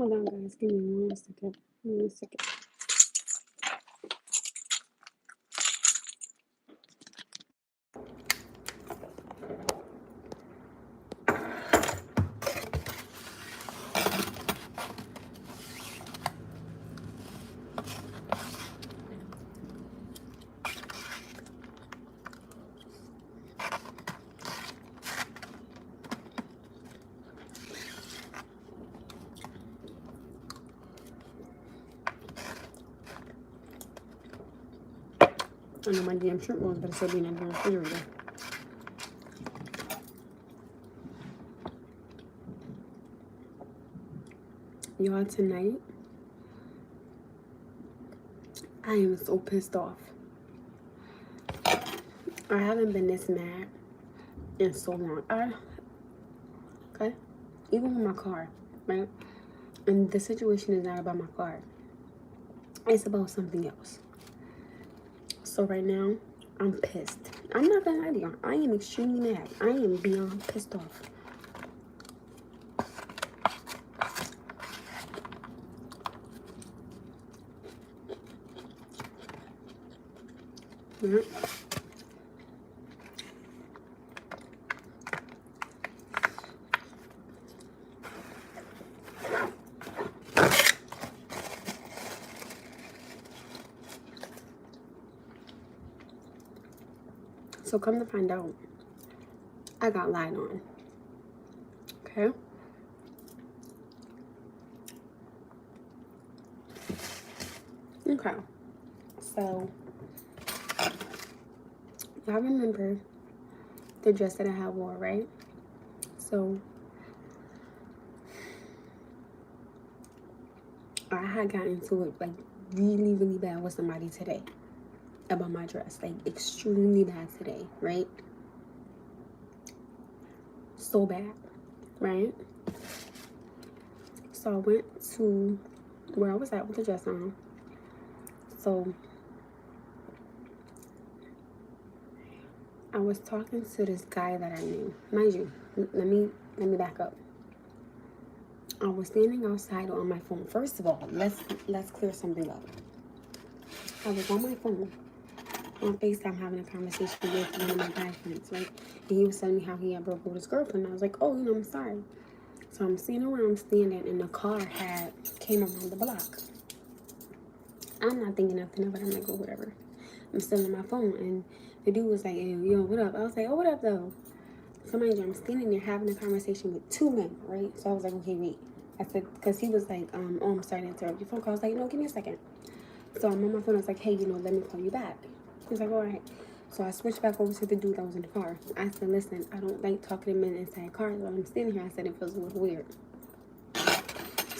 Hold on, guys. Give me 1 second. Give me a second. I know my damn shrimp rolls better still be in the refrigerator. Y'all, tonight, I am so pissed off. I haven't been this mad in so long. Okay? Even with my car, right? And the situation is not about my car. It's about something else. So right now, I'm pissed. I'm not gonna lie to y'all. I am extremely mad. I am beyond pissed off. Yeah. So come to find out, I got lied on. Okay? Okay. So, y'all remember the dress that I had wore, right? So, I had gotten into it, like, really, really bad with somebody today about my dress. Like, extremely bad today, right? So bad, right? So I went to where I was at with the dress on. So I was talking to this guy that I knew. Mind you, let me back up. I was standing outside on my phone. First of all, let's clear something up. I was on my phone on FaceTime having a conversation with one of my guy friends, right? And he was telling me how he had broke up with his girlfriend. I was like, oh, I'm sorry. So I'm seeing where I'm standing, and the car came around the block. I'm not thinking nothing of it. I'm like, oh, whatever. I'm still on my phone, and the dude was like, hey, yo, what up? I was like, oh, what up, though? So mind you, I'm standing there having a conversation with 2 men, right? So I was like, okay, wait. I said, because he was like, oh, I'm sorry to interrupt your phone call. I was like, no, give me a second. So I'm on my phone. I was like, hey, let me call you back. He was like, all right. So I switched back over to the dude that was in the car. I said, listen, I don't like talking to men inside cars while I'm standing here. I said, it feels a little weird.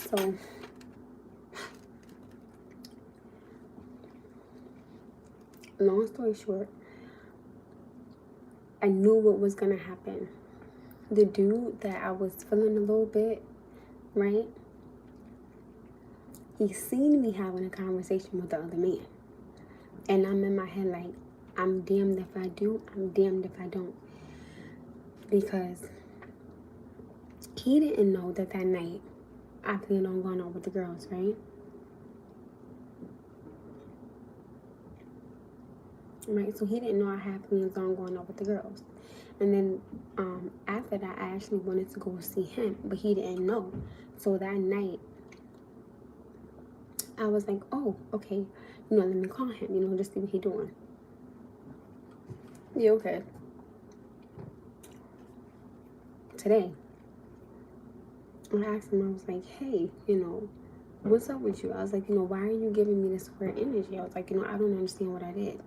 So long story short, I knew what was going to happen. The dude that I was feeling a little bit, right? He seen me having a conversation with the other man. And I'm in my head like, I'm damned if I do, I'm damned if I don't. Because he didn't know that night I planned on going out with the girls, right? Right, so he didn't know I had plans on going out with the girls. And then after that, I actually wanted to go see him, but he didn't know. So that night, I was like, oh, okay, let me call him, just see what he's doing. Yeah, okay. Today, I asked him, I was like, hey, what's up with you? I was like, why are you giving me this weird energy? I was like, I don't understand what I did.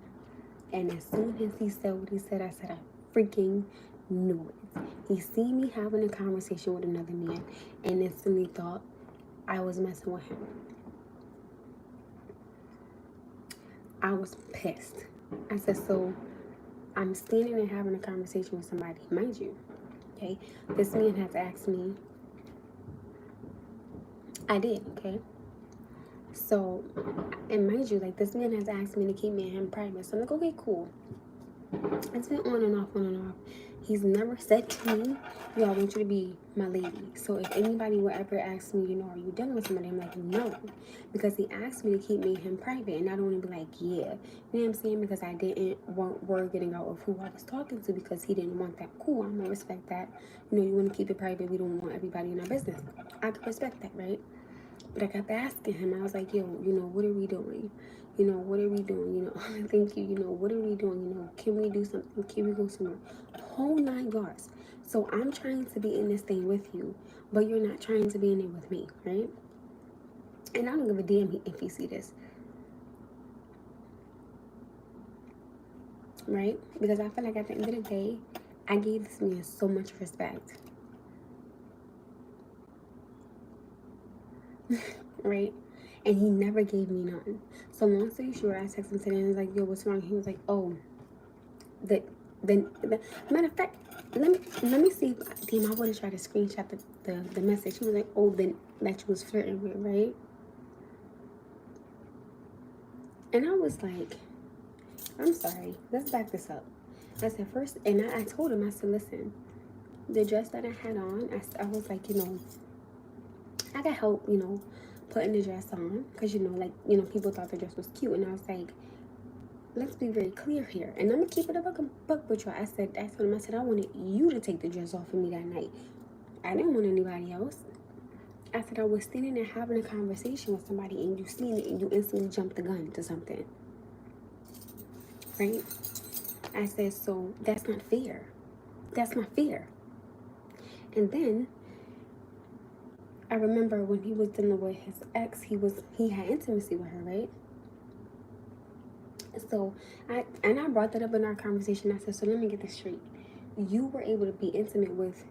And as soon as he said what he said, I said, I freaking knew it. He seen me having a conversation with another man and instantly thought I was messing with him. I was pissed. I said, so I'm standing there having a conversation with somebody, mind you, okay? This man has asked me. I did, okay? So, and mind you, like, this man has asked me to keep me and him private. So I'm like, okay, cool. It's been on and off, on and off. He's never said to me, yo, I want you to be my lady. So if anybody would ever ask me, are you dealing with somebody? I'm like, no. Because he asked me to keep me and him private. And I don't want to be like, yeah. You know what I'm saying? Because I didn't want word getting out of who I was talking to because he didn't want that. Cool, I'm going to respect that. You want to keep it private. We don't want everybody in our business. I can respect that, right? But I kept asking him. I was like, yo, what are we doing? What are we doing? Thank you. What are we doing? Can we do something? Can we go somewhere? Whole 9 yards. So I'm trying to be in this thing with you, but you're not trying to be in it with me, right? And I don't give a damn if you see this, right? Because I feel like at the end of the day, I gave this man so much respect, right? And he never gave me none. So long story short, I texted him today and I was like, yo, what's wrong? He was like, oh, the matter of fact, let me see. Damn, I would have tried to screenshot the message. He was like, oh, then that you was flirting with, right? And I was like, I'm sorry, let's back this up. I said first, and I told him, I said, listen, the dress that I had on, I was like, I got help, putting the dress on, because, people thought the dress was cute, and I was like, let's be very clear here, and I'm gonna keep it a buck with you. I told him, I wanted you to take the dress off of me that night. I didn't want anybody else. I said, I was standing there having a conversation with somebody, and you seen it, and you instantly jumped the gun to something, right? I said, so that's not fair. That's not fair. And then I remember when he was dealing with his ex, he had intimacy with her, right? So I brought that up in our conversation. I said, so let me get this straight. You were able to be intimate with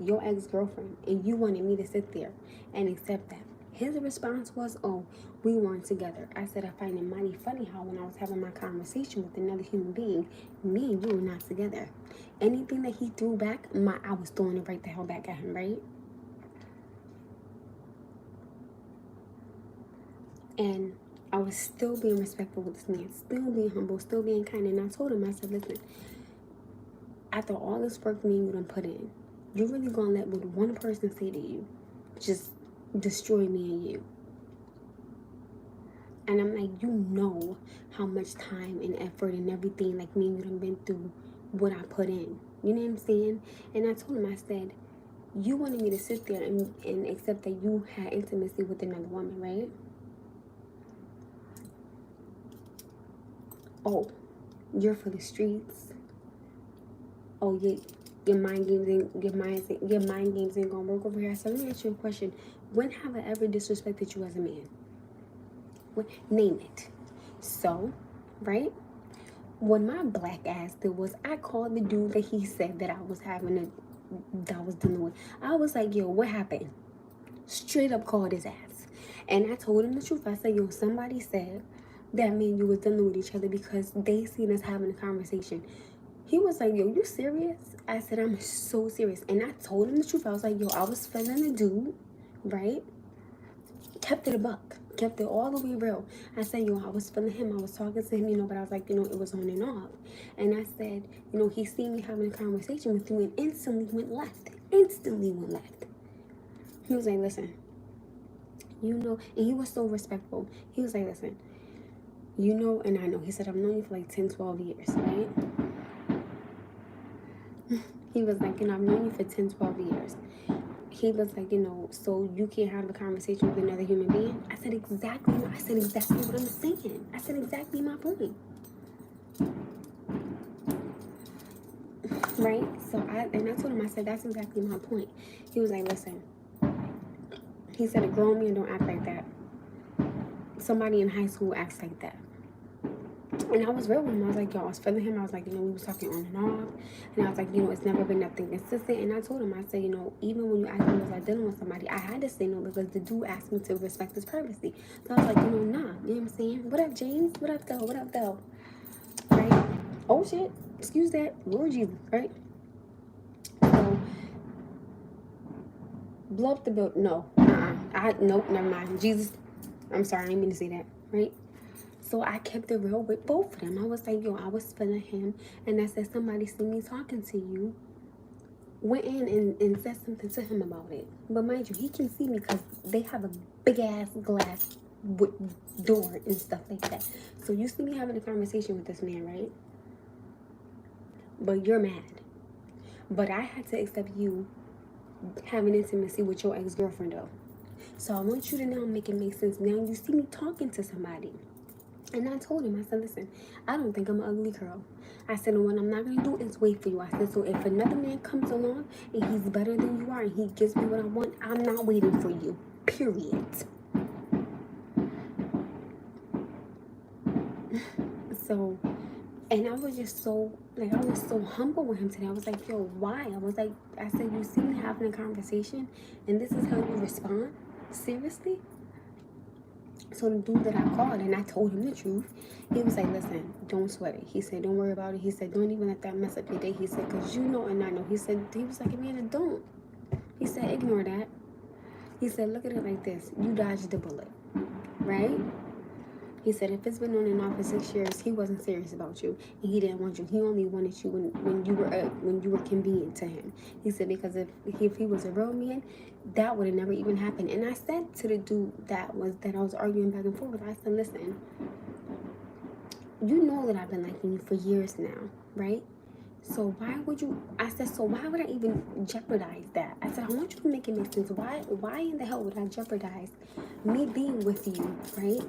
your ex-girlfriend, and you wanted me to sit there and accept that. His response was, oh, we weren't together. I said, I find it mighty funny how when I was having my conversation with another human being, me and you were not together. Anything that he threw back, I was throwing it right the hell back at him, right? And I was still being respectful with this man, still being humble, still being kind. And I told him, I said, listen, after all this work me and you done put in, you really gonna let what one person say to you just destroy me and you? And I'm like, how much time and effort and everything, like me and you done been through what I put in. You know what I'm saying? And I told him, I said, you wanted me to sit there and accept that you had intimacy with another woman, right? Oh, you're for the streets. Oh, your mind games ain't gonna work over here. So let me ask you a question. When have I ever disrespected you as a man? Name it. So, right? What my black ass did was I called the dude that he said that I was dealing with. I was like, yo, what happened? Straight up called his ass. And I told him the truth. I said, yo, somebody said that me and you was dealing with each other because they seen us having a conversation. He was like, yo, you serious? I said, I'm so serious. And I told him the truth. I was like, yo, I was feeling the dude, right? Kept it a buck. Kept it all the way real. I said, yo, I was feeling him. I was talking to him, but I was like, it was on and off. And I said, he seen me having a conversation with you and instantly went left. Instantly went left. He was like, listen, and he was so respectful. He was like, listen, and I know. He said, I've known you for like 10, 12 years, right? He was like, I've known you for 10, 12 years. He was like, so you can't have a conversation with another human being? I said exactly what I'm saying. I said exactly my point. Right? So I told him, I said, that's exactly my point. He was like, listen. He said, a grown man don't act like that. Somebody in high school acts like that. And I was real with him. I was like, yo, I was feeling him. I was like, we was talking on and off. And I was like, it's never been nothing consistent. And I told him, I said, even when you asked me was I dealing with somebody, I had to say no because the dude asked me to respect his privacy. So I was like, nah. You know what I'm saying? What up, James? What up, though? What up, though? Right? Oh, shit. Excuse that. Lord Jesus, right? So, blow up the building. No. Nope, never mind. Jesus. I'm sorry. I didn't mean to say that. Right? So I kept it real with both of them. I was like, yo, I was feeling him. And I said, somebody see me talking to you. Went in and said something to him about it. But mind you, he can see me because they have a big ass glass door and stuff like that. So you see me having a conversation with this man, right? But you're mad. But I had to accept you having intimacy with your ex-girlfriend though. So I want you to now make it make sense. Now you see me talking to somebody. And I told him, I said, listen, I don't think I'm an ugly girl. I said, and what I'm not going to do is wait for you. I said, so if another man comes along and he's better than you are and he gives me what I want, I'm not waiting for you. Period. So, and I was just so, like, I was so humble with him today. I was like, yo, why? I said, you see me having a conversation and this is how you respond? Seriously? So the dude that I called and I told him the truth, he was like, listen, don't sweat it. He said, don't worry about it. He said, don't even let that mess up your day. He said, because you know and I know. He was like, man, don't. He said, ignore that. He said, look at it like this. You dodged the bullet, right? He said, if it's been on and off for 6 years, he wasn't serious about you. And he didn't want you. He only wanted you when you were convenient to him. He said, because if he was a real man, that would have never even happened. And I said to the dude that I was arguing back and forth, I said, listen, you know that I've been liking you for years now, right? So why would I even jeopardize that? I said, I want you to make it make sense. Why in the hell would I jeopardize me being with you, right?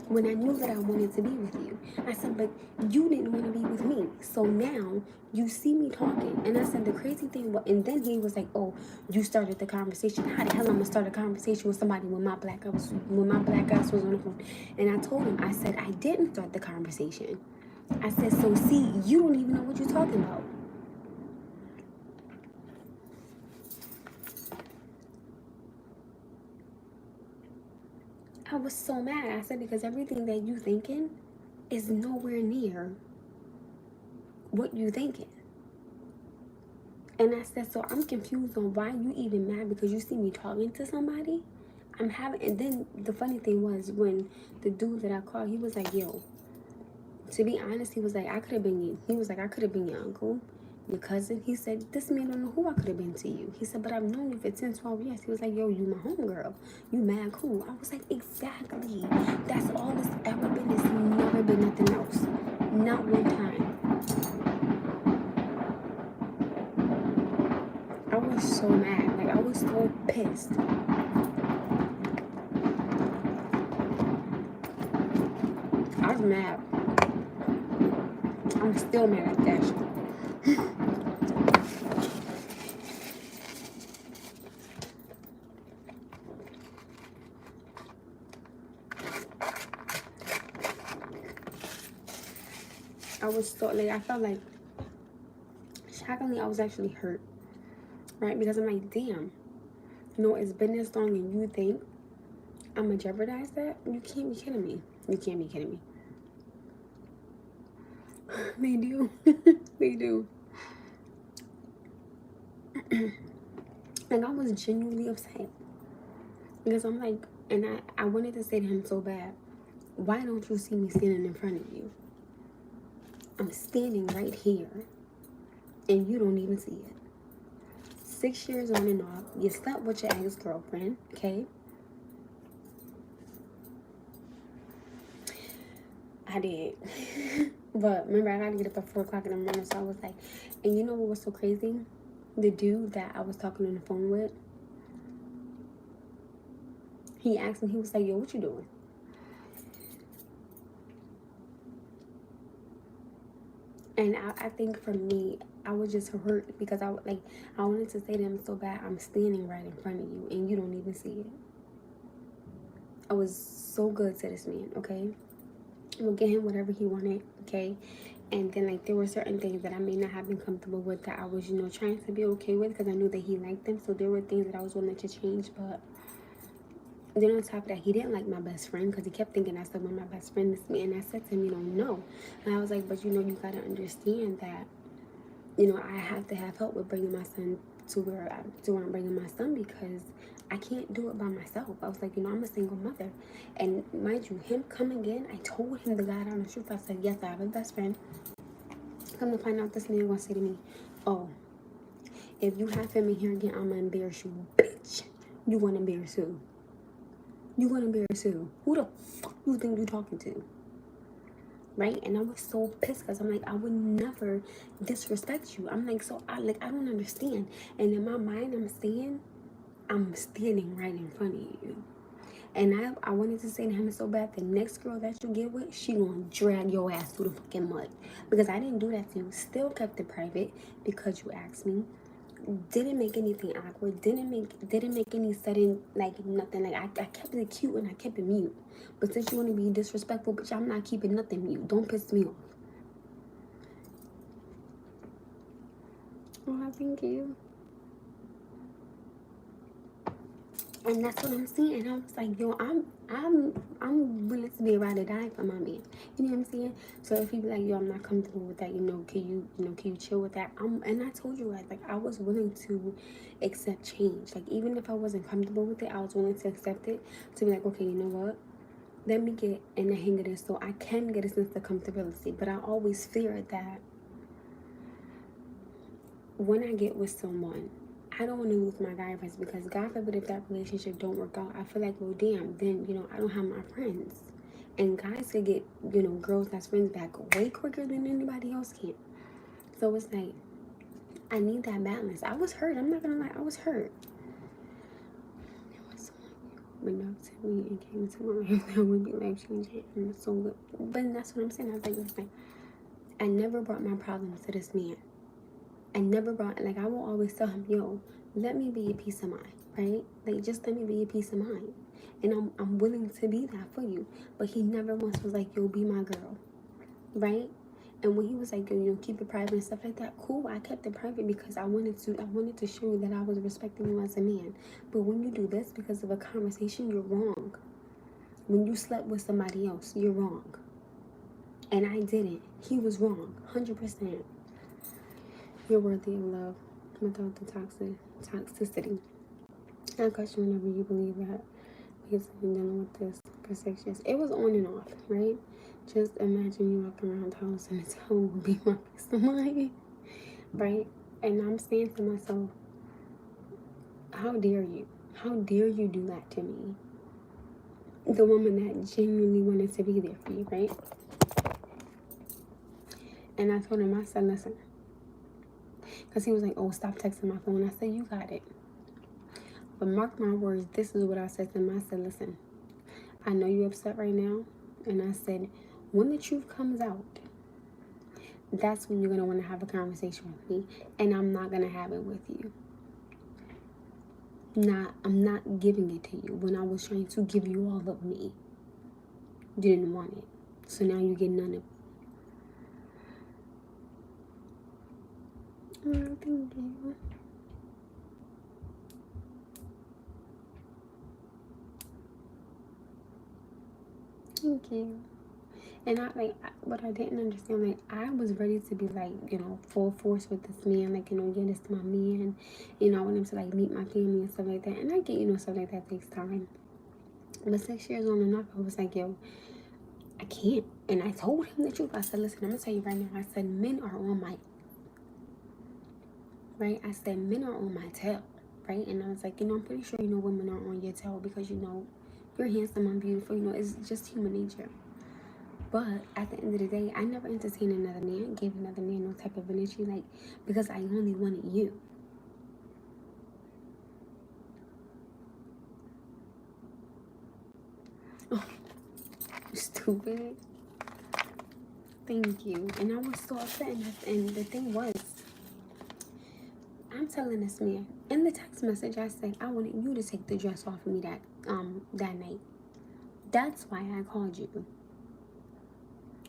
When I knew that I wanted to be with you. I said, but you didn't want to be with me. So now you see me talking. And I said, the crazy thing was, and then he was like, oh, you started the conversation. How the hell I'm going to start a conversation with somebody when my black ass was on the phone? And I told him, I said, I didn't start the conversation. I said, so see, you don't even know what you're talking about. I was so mad. I said, because everything that you thinking is nowhere near what you thinking. And I said, so I'm confused on why you even mad because you see me talking to somebody. And then the funny thing was when the dude that I called, he was like, yo, to be honest, he was like, I could have been you. He was like, I could have been your uncle, your cousin. He said, this man don't know who I could have been to you. He said, but I've known you for 10, 12 years. He was like, yo, you my homegirl. You mad cool. I was like, exactly. That's all it's ever been. It's never been nothing else. Not one time. I was so mad. Like, I was so pissed. I was mad. I'm still mad at that shit. I was so, like, I felt like, shockingly, I was actually hurt. Right? Because I'm like, damn. You know, it's been this long and you think I'm going to jeopardize that? You can't be kidding me. You can't be kidding me. They do. They do. And I was genuinely upset. Because I'm like, and I wanted to say to him so bad, why don't you see me standing in front of you? I'm standing right here. And you don't even see it. 6 years on and off. You slept with your ex-girlfriend, okay? I did. But remember, I got to get up at 4 o'clock in the morning, so I was like, and you know what was so crazy? The dude that I was talking on the phone with, he asked me, he was like, yo, what you doing? And I think for me, I was just hurt because I wanted to say to him so bad, I'm standing right in front of you and you don't even see it. I was so good to this man, okay? We'll get him whatever he wanted, okay? And then, like, there were certain things that I may not have been comfortable with that I was, you know, trying to be okay with because I knew that he liked them. So there were things that I was willing to change, but then on top of that, he didn't like my best friend because he kept thinking I still want my best friend to me. And I said to him, you know, no. And I was like, but, you know, you got to understand that, you know, I have to have help with bringing my son to where I'm bringing my son, because I can't do it by myself. I was like, I'm a single mother. And mind you, him coming in, I told him the God honest truth. I said, yes, I have a best friend. Come to find out, this man gonna say to me, oh, if you have him in here again, I'm gonna embarrass you, bitch. You gonna embarrass who? You gonna embarrass who? Who the fuck you think you talking to? Right? And I was so pissed, because I'm like, I would never disrespect you. I'm like, so I don't understand. And in my mind, I'm standing right in front of you. And I wanted to say to him so bad, the next girl that you get with, she gonna drag your ass through the fucking mud. Because I didn't do that to you. Still kept it private because you asked me. Didn't make anything awkward. Didn't make any sudden, like, nothing. Like, I kept it cute and I kept it mute. But since you want to be disrespectful, bitch, I'm not keeping nothing mute. Don't piss me off. Oh, thank you. And that's what I'm saying. And I was like, yo, I'm willing to be a ride or die for my man. You know what I'm saying? So if he be like, yo, I'm not comfortable with that, can you chill with that? And I told you, like I was willing to accept change. Like, even if I wasn't comfortable with it, I was willing to accept it. To be like, okay, you know what? Let me get in the hang of this, so I can get a sense of comfortability. But I always feared that when I get with someone, I don't want to lose my guy friends, because God forbid if that relationship don't work out, I feel like, well, damn, then, I don't have my friends. And guys could get, girls that's friends back way quicker than anybody else can. So it's like, I need that balance. I was hurt. I'm not going to lie. I was hurt. There was someone went up to me and came to my life that would be life changing. And so good. But that's what I'm saying. I was like, listen, I never brought my problems to this man. I never brought, like, I will always tell him, yo, let me be a peace of mind, right? Like, just let me be a peace of mind. And I'm willing to be that for you. But he never once was like, yo, be my girl, right? And when he was like, yo, keep it private and stuff like that, cool, I kept it private because I wanted to show you that I was respecting you as a man. But when you do this because of a conversation, you're wrong. When you slept with somebody else, you're wrong. And I didn't. He was wrong, 100%. You're worthy of love without the toxicity. I question whenever you believe that, because I've been dealing with this for 6 years. It was on and off, right? Just imagine you walking around the house and it's how would be my peace of mind, right? And I'm saying to myself, how dare you? How dare you do that to me? The woman that genuinely wanted to be there for you, right? And I told him, I said, listen. Because he was like, oh, stop texting my phone. I said, you got it. But mark my words, this is what I said to him. I said, listen, I know you're upset right now. And I said, when the truth comes out, that's when you're going to want to have a conversation with me. And I'm not going to have it with you. I'm not giving it to you when I was trying to give you all of me. You didn't want it. So now you get none of it. Oh, thank you. Thank you. And what I didn't understand, like, I was ready to be, like, full force with this man, like, yeah, this is my man, I want him to, like, meet my family and stuff like that, and I get, stuff like that takes time, but 6 years on and off, I was like, yo, I can't, and I told him the truth. I said, listen, I'm gonna tell you right now, I said, men are on my, right, I said, men are on my tail, right, and I was like, I'm pretty sure, women are on your tail, because, you're handsome and beautiful, it's just human nature. But at the end of the day, I never entertained another man, gave another man no type of energy, like, because I only wanted you. Oh, stupid. Thank you. And I was so upset, and the thing was, I'm telling this man, in the text message, I said, I wanted you to take the dress off of me that night. That's why I called you.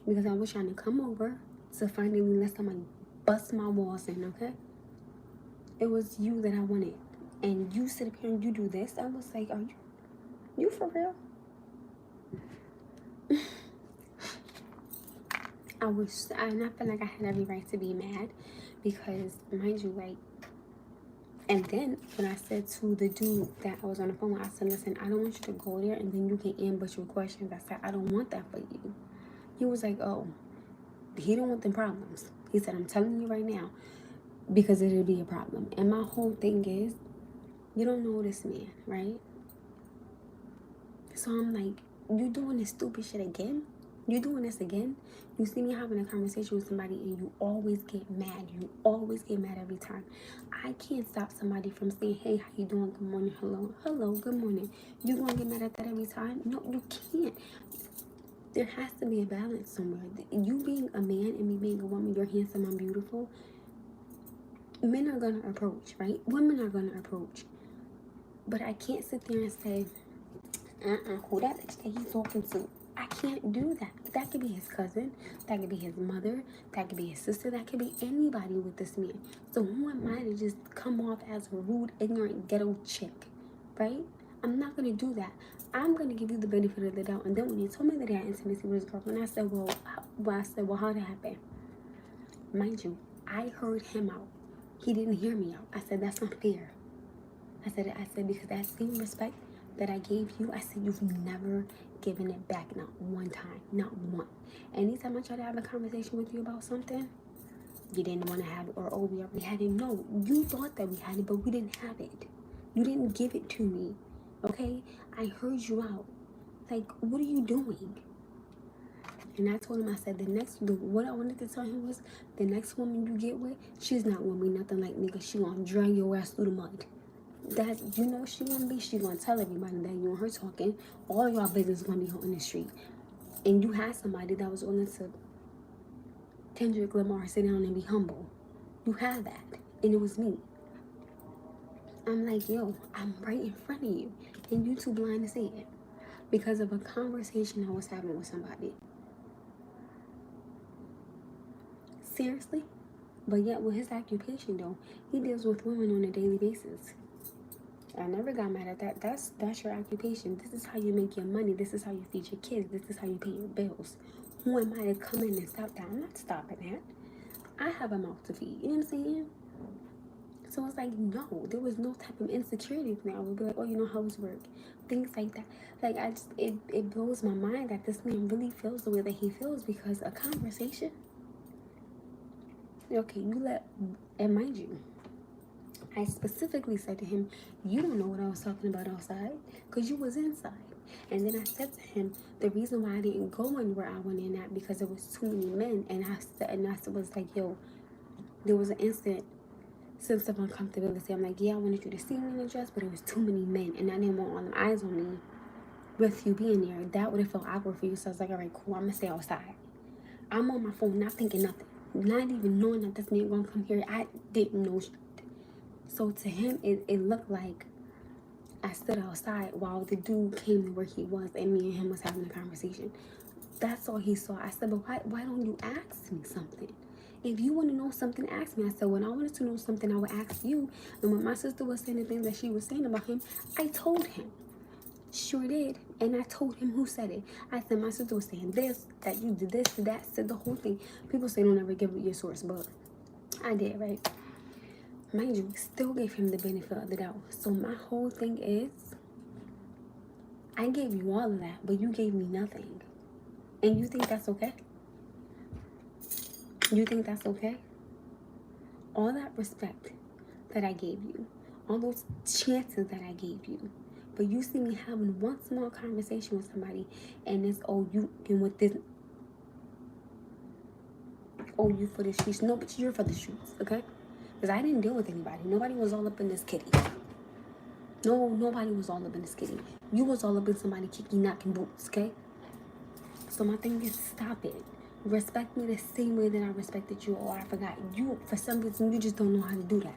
Because I was trying to come over to finally let somebody bust my walls in, okay? It was you that I wanted. And you sit up here and you do this. I was like, are you for real? and I feel like I had every right to be mad. Because, mind you, like, And then when I said to the dude that I was on the phone with, I said, listen, I don't want you to go there and then you can ambush with questions. I said, I don't want that for you. He was like, oh, he don't want them problems. He said, I'm telling you right now, because it'll be a problem. And my whole thing is, you don't know this man, right? So I'm like, you doing this stupid shit again? You doing this again? You see me having a conversation with somebody and you always get mad. You always get mad every time. I can't stop somebody from saying, hey, how you doing? Good morning. Hello. Hello. Good morning. You gonna get mad at that every time? No, you can't. There has to be a balance somewhere. You being a man and me being a woman, you're handsome, I'm beautiful. Men are gonna approach, right? Women are gonna approach. But I can't sit there and say, who that bitch that he's talking to? I can't do that. That could be his cousin. That could be his mother. That could be his sister. That could be anybody with this man. So who am I to just come off as a rude, ignorant, ghetto chick, right? I'm not going to do that. I'm going to give you the benefit of the doubt. And then when he told me that he had intimacy with his girlfriend, I said, well, how'd it happen? Mind you, I heard him out. He didn't hear me out. I said, that's not fair. I said, because that same respect that I gave you, I said, you've never given it back, not one time, not one. Anytime I try to have a conversation with you about something, you didn't want to have it, or, oh, we already had it. No, you thought that we had it, but we didn't have it. You didn't give it to me, okay? I heard you out. Like, what are you doing? And I told him, I said, what I wanted to tell him was, the next woman you get with, she's not gonna be nothing like me, because she gonna drag your ass through the mud. That, you know, she gonna tell everybody that you and her talking. All y'all business gonna be out in the street. And you had somebody that was willing to Kendrick Lamar sit down and be humble. You had that, and it was me. I'm like, yo, I'm right in front of you, and you too blind to see it because of a conversation I was having with somebody. Seriously? But yet with his occupation though, he deals with women on a daily basis. I never got mad at that. That's your occupation. This is how you make your money. This is how you feed your kids. This is how you pay your bills. Who am I to come in and stop that? I'm not stopping that. I have a mouth to feed. You know what I'm saying? So it's like, no, there was no type of insecurity with me. I would be like, oh, you know, how's work? Things like that. Like, it blows my mind that this man really feels the way that he feels because a conversation. Okay, and mind you, I specifically said to him, you don't know what I was talking about outside because you was inside. And then I said to him, the reason why I didn't go in where I went in at because there was too many men. And I was like, yo, there was an instant sense of uncomfortability. I'm like, yeah, I wanted you to see me in a dress, but it was too many men. And I didn't want all them eyes on me with you being there. That would have felt awkward for you. So I was like, all right, cool, I'm going to stay outside. I'm on my phone, not thinking nothing. Not even knowing that this man going to come here. I didn't know. So to him, it looked like I stood outside while the dude came to where he was and me and him was having a conversation. That's all he saw. I said, but why don't you ask me something? If you want to know something, ask me. I said, when I wanted to know something, I would ask you. And when my sister was saying the things that she was saying about him, I told him. Sure did. And I told him who said it. I said, my sister was saying this, that you did this, that, said the whole thing. People say don't ever give it your source, but I did, right? Mind you, still gave him the benefit of the doubt. So my whole thing is, I gave you all of that, but you gave me nothing. And you think that's okay? You think that's okay? All that respect that I gave you, all those chances that I gave you, but you see me having one small conversation with somebody, and it's, oh, you and with this, oh, you for the streets. No, but you're for the streets, okay? Because I didn't deal with anybody. Nobody was all up in this kitty. No, nobody was all up in this kitty. You was all up in somebody kicking, knocking boots, okay? So my thing is, stop it. Respect me the same way that I respected you. Oh, I forgot. You, for some reason, you just don't know how to do that.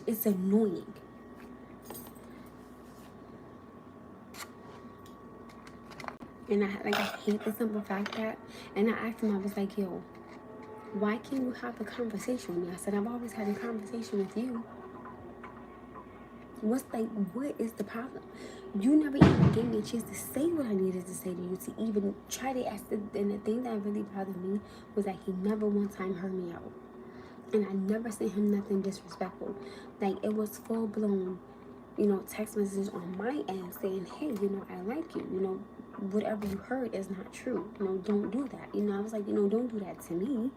It's annoying. And I hate the simple fact that, and I asked him, I was like, yo, why can't you have a conversation with me? I said, I've always had a conversation with you. What is the problem? You never even gave me a chance to say what I needed to say to you, to even try to ask. And the thing that really bothered me was that he never one time heard me out. And I never sent him nothing disrespectful. Like, it was full blown, you know, text messages on my end saying, hey, you know, I like you. You know, whatever you heard is not true. You know, don't do that. You know, I was like, you know, don't do that to me.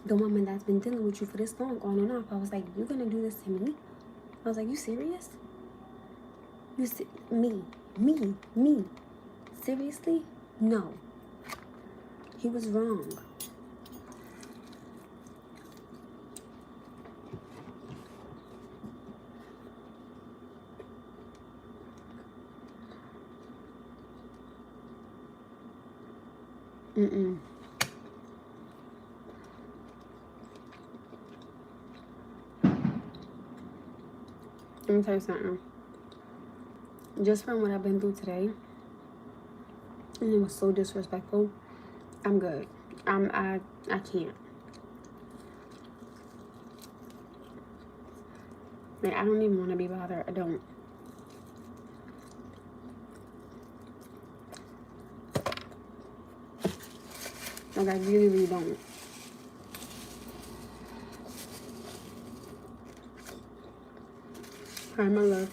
The woman that's been dealing with you for this long, on and off. I was like, you're going to do this to me? I was like, you serious? Me. Seriously? No. He was wrong. Mm-mm. Let me tell you something. Just from what I've been through today, and it was so disrespectful, I'm good. I can't. Like, I don't even want to be bothered. I don't. Like, I really, really don't. Hi, my love.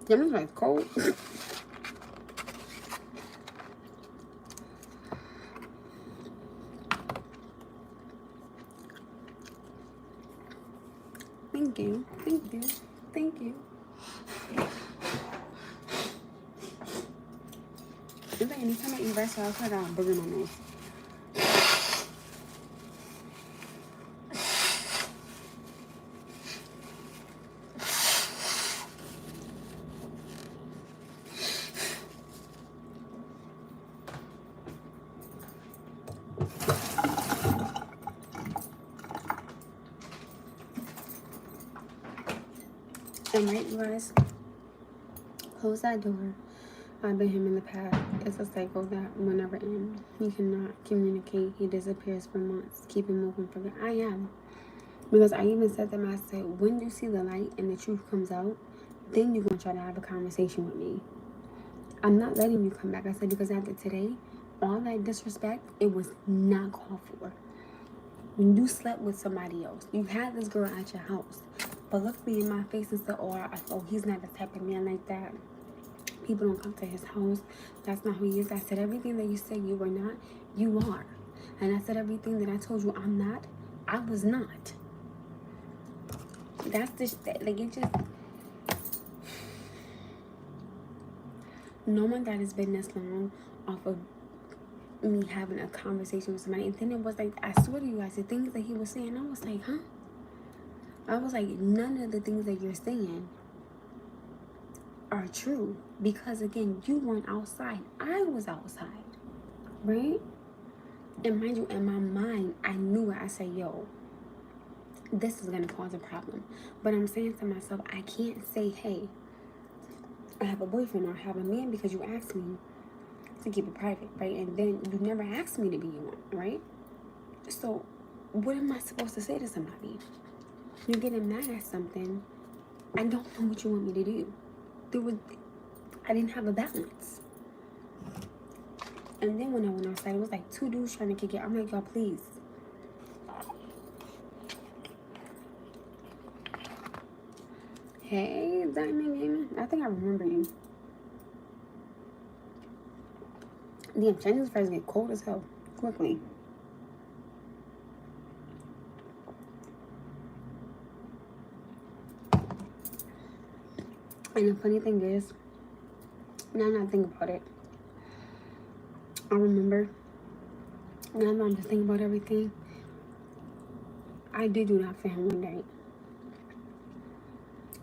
Yeah, it's like cold. Thank you. Thank you. Thank you. It's like anytime I eat rice, I got a booger in my nose. And right, you guys, close that door. I've been him in the past. It's a cycle that will never end. He cannot communicate. He disappears for months. Keep him moving for I am. Because I even said to him, I said, when you see the light and the truth comes out, then you're going to try to have a conversation with me. I'm not letting you come back. I said, because after today, all that disrespect, it was not called for. When you slept with somebody else, you had this girl at your house, but look me in my face and said, oh, he's not the type of man like that. People don't come to his house. That's not who he is. I said everything that you said you were not, you are. And I said everything that I told you I'm not, I was not. That's just, like, it just, no one that has been this long off of me having a conversation with somebody. And then it was like, I swear to you guys, the things that he was saying, I was like, huh? I was like, none of the things that you're saying are true. Because again, you weren't outside. I was outside. Right? And mind you, in my mind, I knew it. I said, yo, this is going to cause a problem. But I'm saying to myself, I can't say, hey, I have a boyfriend or I have a man because you asked me to keep it private, right? And then you never asked me to be one, right? So what am I supposed to say to somebody? You're getting mad at something. I don't know what you want me to do. I didn't have a balance. And then when I went outside, it was like 2 dudes trying to kick it. I'm like, y'all, please. Hey, Diamond Gaming. I think I remember you. Damn, Chinese fries get cold as hell quickly. And the funny thing is, now that I think about it, I remember, now that I'm just thinking about everything, I did do that for him one night.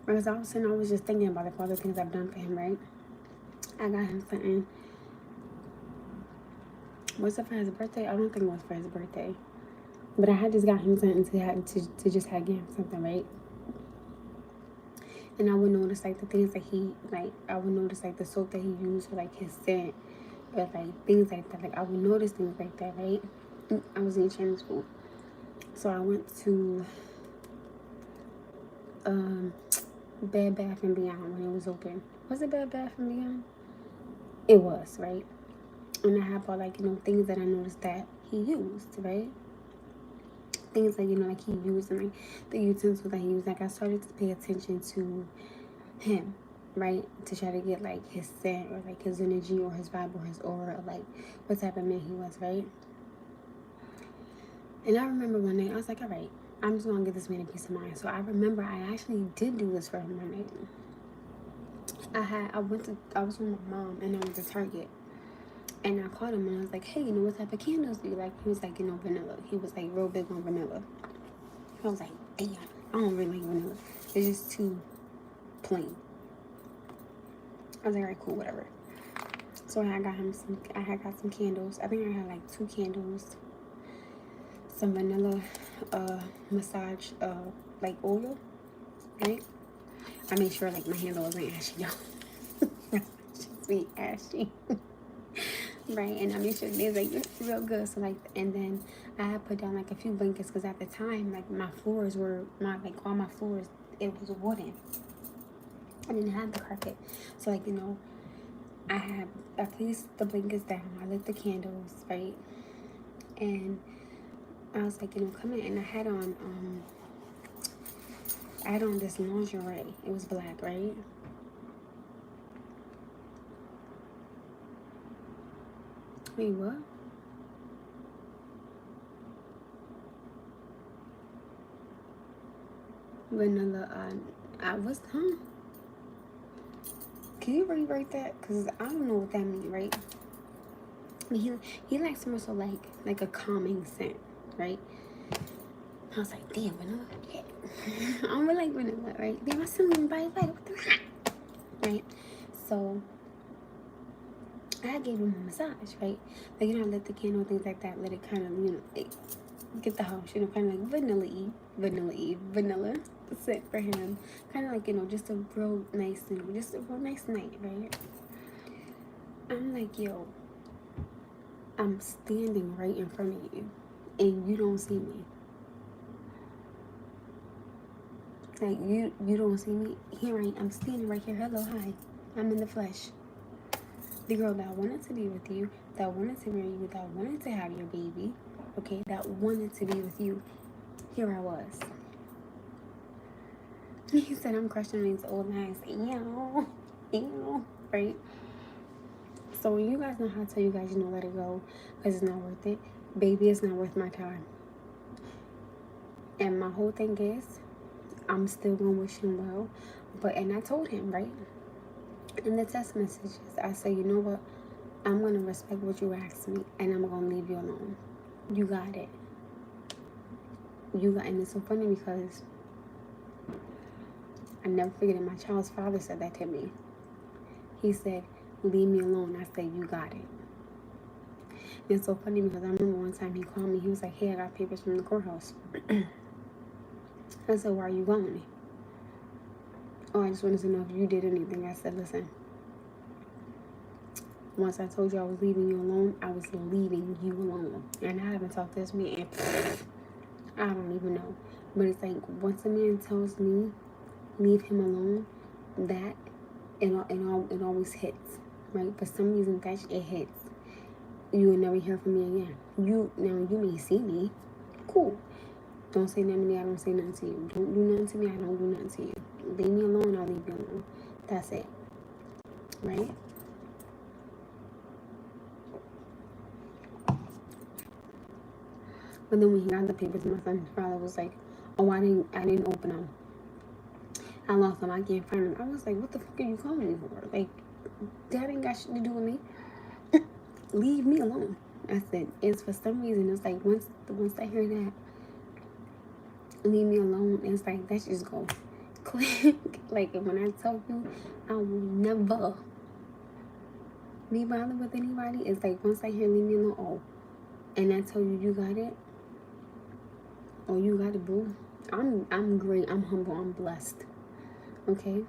Because all of a sudden, I was just thinking about it for all the things I've done for him, right? I got him something. Was it for his birthday? I don't think it was for his birthday. But I had just got him something to just have him something, right? And I would notice, like, the things that he, like, I would notice, like, the soap that he used, or, like, his scent, or, like, things like that. Like, I would notice things like that, right? I was in Chinese school. So I went to, Bed Bath and Beyond when it was open. Was it Bed Bath and Beyond? It was, right? And I had bought, like, things that I noticed that he used, right? Things that, like he used, and like the utensils that he used. Like, I started to pay attention to him, right? To try to get, like, his scent or, like, his energy or his vibe or his aura, or, like, what type of man he was, right? And I remember one night, I was like, all right, I'm just going to give this man a peace of mind. So I remember I actually did do this for him one night. I was with my mom, and I went to Target. And I called him and I was like, hey, what type of candles do you like? He was like, vanilla. He was like real big on vanilla. I was like, damn, I don't really like vanilla. It's just too plain. I was like, all right, cool, whatever. So I had got some candles. I think I had like 2 candles. Some vanilla massage like oil, right? I made sure like my handle wasn't ashy, though. Just be ashy. Right, and I made sure they was like real good. So like, and then I had put down like a few blankets because at the time, like all my floors, it was wooden. I didn't have the carpet, so like I placed the blankets down. I lit the candles, right, and I was like, come in, and I had on this lingerie. It was black, right. Wait, what? Vanilla, I was, huh? Can you rewrite that? Because I don't know what that means, right? I mean, he likes more so like a calming scent, right? I was like, damn, vanilla, yeah. I don't really like vanilla, right? Damn, I still even buy it, what the heck? Right? So I gave him a massage, right? Like, I lit the candle, things like that, let it kind of, get the house, kind of like vanilla scent for him. Kind of like, just a real nice, just a real nice night, right? I'm like, yo, I'm standing right in front of you, and you don't see me. Like, you don't see me. Here I'm standing right here. Hello, hi. I'm in the flesh. The girl that wanted to be with you, that wanted to marry you, that wanted to have your baby, okay, that wanted to be with you. Here I was. He said, I'm crushing these old lines. Ew, right? So when you guys know how to tell you guys, let it go, because it's not worth it. Baby, it's not worth my time. And my whole thing is, I'm still going to wish him well. And I told him, right? In the text messages, I said, you know what? I'm going to respect what you asked me, and I'm going to leave you alone. You got it. And it's so funny because I never forget it. My child's father said that to me. He said, leave me alone. I said, you got it. And it's so funny because I remember one time he called me. He was like, hey, I got papers from the courthouse. I said, why are you going? Oh, I just wanted to know if you did anything. I said, listen, once I told you I was leaving you alone, I was leaving you alone. And I haven't talked to this man. I don't even know. But it's like, once a man tells me, leave him alone, that it always hits, right? For some reason, it hits. You will never hear from me again. You may see me. Cool. Don't say nothing to me, I don't say nothing to you. Don't do nothing to me, I don't do nothing to you. Leave me alone, I'll leave you alone. That's it. Right? But then when he got the papers, my son's father was like, oh, I didn't open them. I lost them, I can't find them. I was like, what the fuck are you calling me for? Like, that ain't got shit to do with me. Leave me alone. I said, it's for some reason, it's like once I hear that, leave me alone, it's like that just go click. Like, when I tell you I will never be bothered with anybody, it's like once I hear leave me alone, oh, and I tell you got it, oh, you got it, boo. I'm great, I'm humble, I'm blessed. Okay?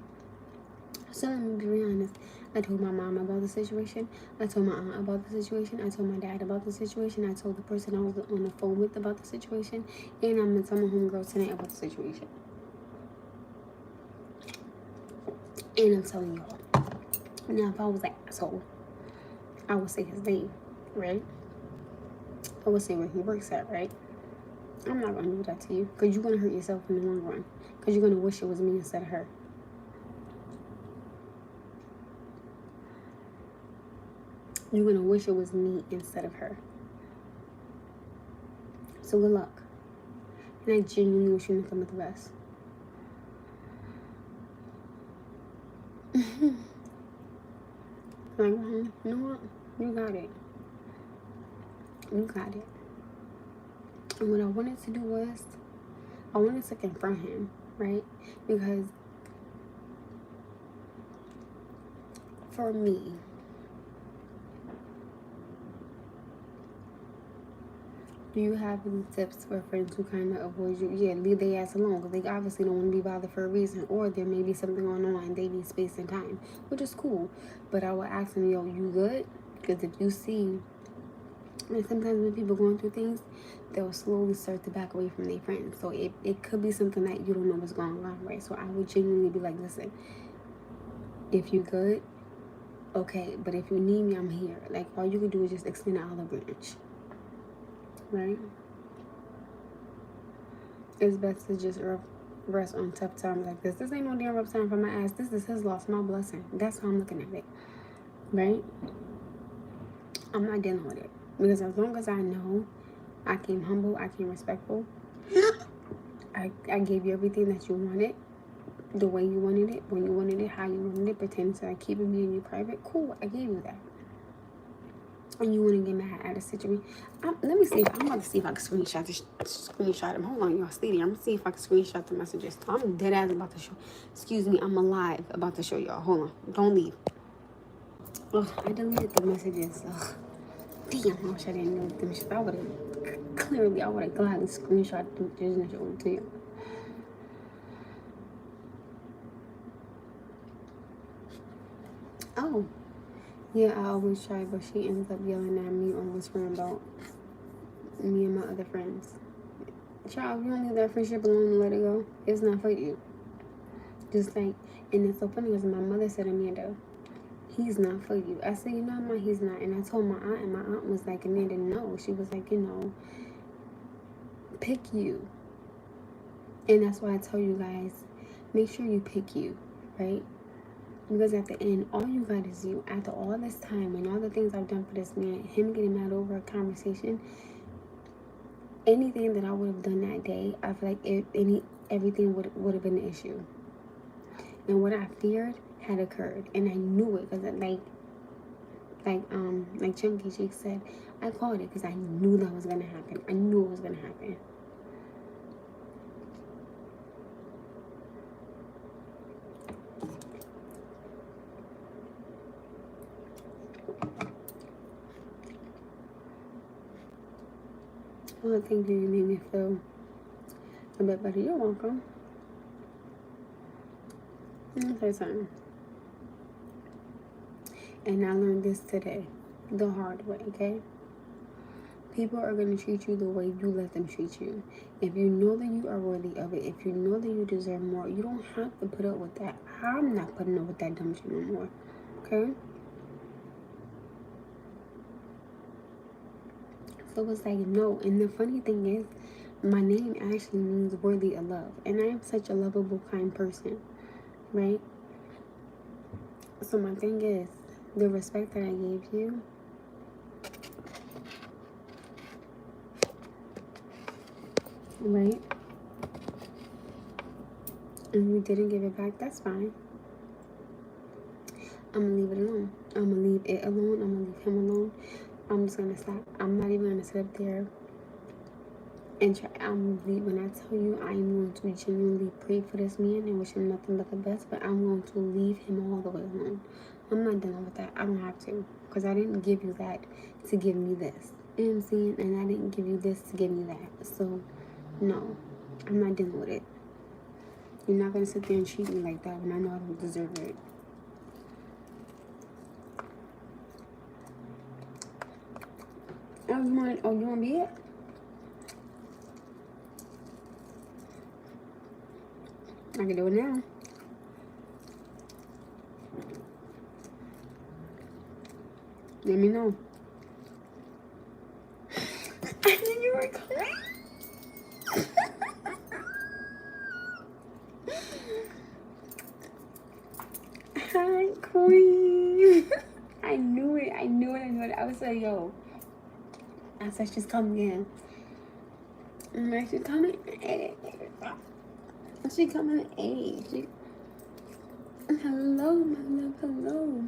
So let me be real honest. I told my mom about the situation. I told my aunt about the situation. I told my dad about the situation. I told the person I was on the phone with about the situation. And I'm going to tell my homegirl tonight about the situation. And I'm telling y'all. Now, if I was an asshole, I would say his name, right? I would say where he works at, right? I'm not going to do that to you because you're going to hurt yourself in the long run because you're going to wish it was me instead of her. You're going to wish it was me instead of her. So good luck. And I genuinely wish you nothing but the best. Like, you know what? You got it. You got it. And what I wanted to do was, I wanted to confront him, right? Because for me, do you have any tips for friends who kind of avoid you? Yeah, leave their ass alone because they obviously don't want to be bothered for a reason, or there may be something going on and they need space and time, which is cool. But I will ask them, yo, you good? Because if you see, and sometimes when people going through things, they'll slowly start to back away from their friends. So it could be something that you don't know what's going on, right? So I would genuinely be like, listen, if you good, okay, but if you need me, I'm here. Like, all you can do is just extend an olive branch, right? It's best to just rest on tough times like this. This ain't no damn rough time for my ass. This is his loss, my blessing. That's how I'm looking at it, right? I'm not dealing with it. Because as long as I know I came humble, I came respectful, I gave you everything that you wanted, the way you wanted it, when you wanted it, how you wanted it, pretending to like keep it me and you private. Cool, I gave you that. And you want to get mad at a situation. Let me see. I'm about to see if I can screenshot him. Hold on, y'all. Steady. I'm going to see if I can screenshot the messages. I'm dead ass about to show. Excuse me. I'm alive about to show y'all. Hold on. Don't leave. Ugh, I deleted the messages. Ugh. Damn, I wish I didn't delete them shit. I would have gladly screenshot the pictures and showed it to you. Oh. Yeah, I always try, but she ends up yelling at me or whispering about me and my other friends. Child, you don't leave that friendship alone and let it go. It's not for you. Just like, and it's so funny because my mother said, Amanda, he's not for you. I said, you know, Ma, he's not. And I told my aunt, and my aunt was like, Amanda, no. She was like, pick you. And that's why I tell you guys, make sure you pick you, right? Because at the end, all you got is you. After all this time and all the things I've done for this man, him getting mad over a conversation, anything that I would have done that day, I feel like everything would have been an issue. And what I feared had occurred, and I knew it because like Chunky Cheek said, I called it because I knew that was gonna happen. I knew it was gonna happen. Well, thank you. You made me feel a bit better. You're welcome. Okay, son. And I learned this today, the hard way, okay? People are going to treat you the way you let them treat you. If you know that you are worthy of it, if you know that you deserve more, you don't have to put up with that. I'm not putting up with that dumb shit no more, okay? So it's like, no. And the funny thing is, my name actually means worthy of love. And I am such a lovable, kind person, right? So my thing is, the respect that I gave you, right? And you didn't give it back, that's fine. I'm gonna leave it alone. I'm gonna leave it alone. I'm gonna leave him alone. I'm just gonna stop. I'm not even gonna sit up there and try. When I tell you, I'm going to genuinely pray for this man and wish him nothing but the best, but I'm going to leave him all the way alone. I'm not dealing with that. I don't have to, because I didn't give you that to give me this. You know what I'm saying? And I didn't give you this to give me that. So, no, I'm not dealing with it. You're not gonna sit there and treat me like that when I know I don't deserve it. Oh, you want to be it? I can do it now. Let me know. I knew you were coming. Hi, Queen. I knew it. I knew it. I knew it. I was like, yo. I said, she's coming in. I'm like, she's coming at 8. She coming at 8. Hello, my love. Hello.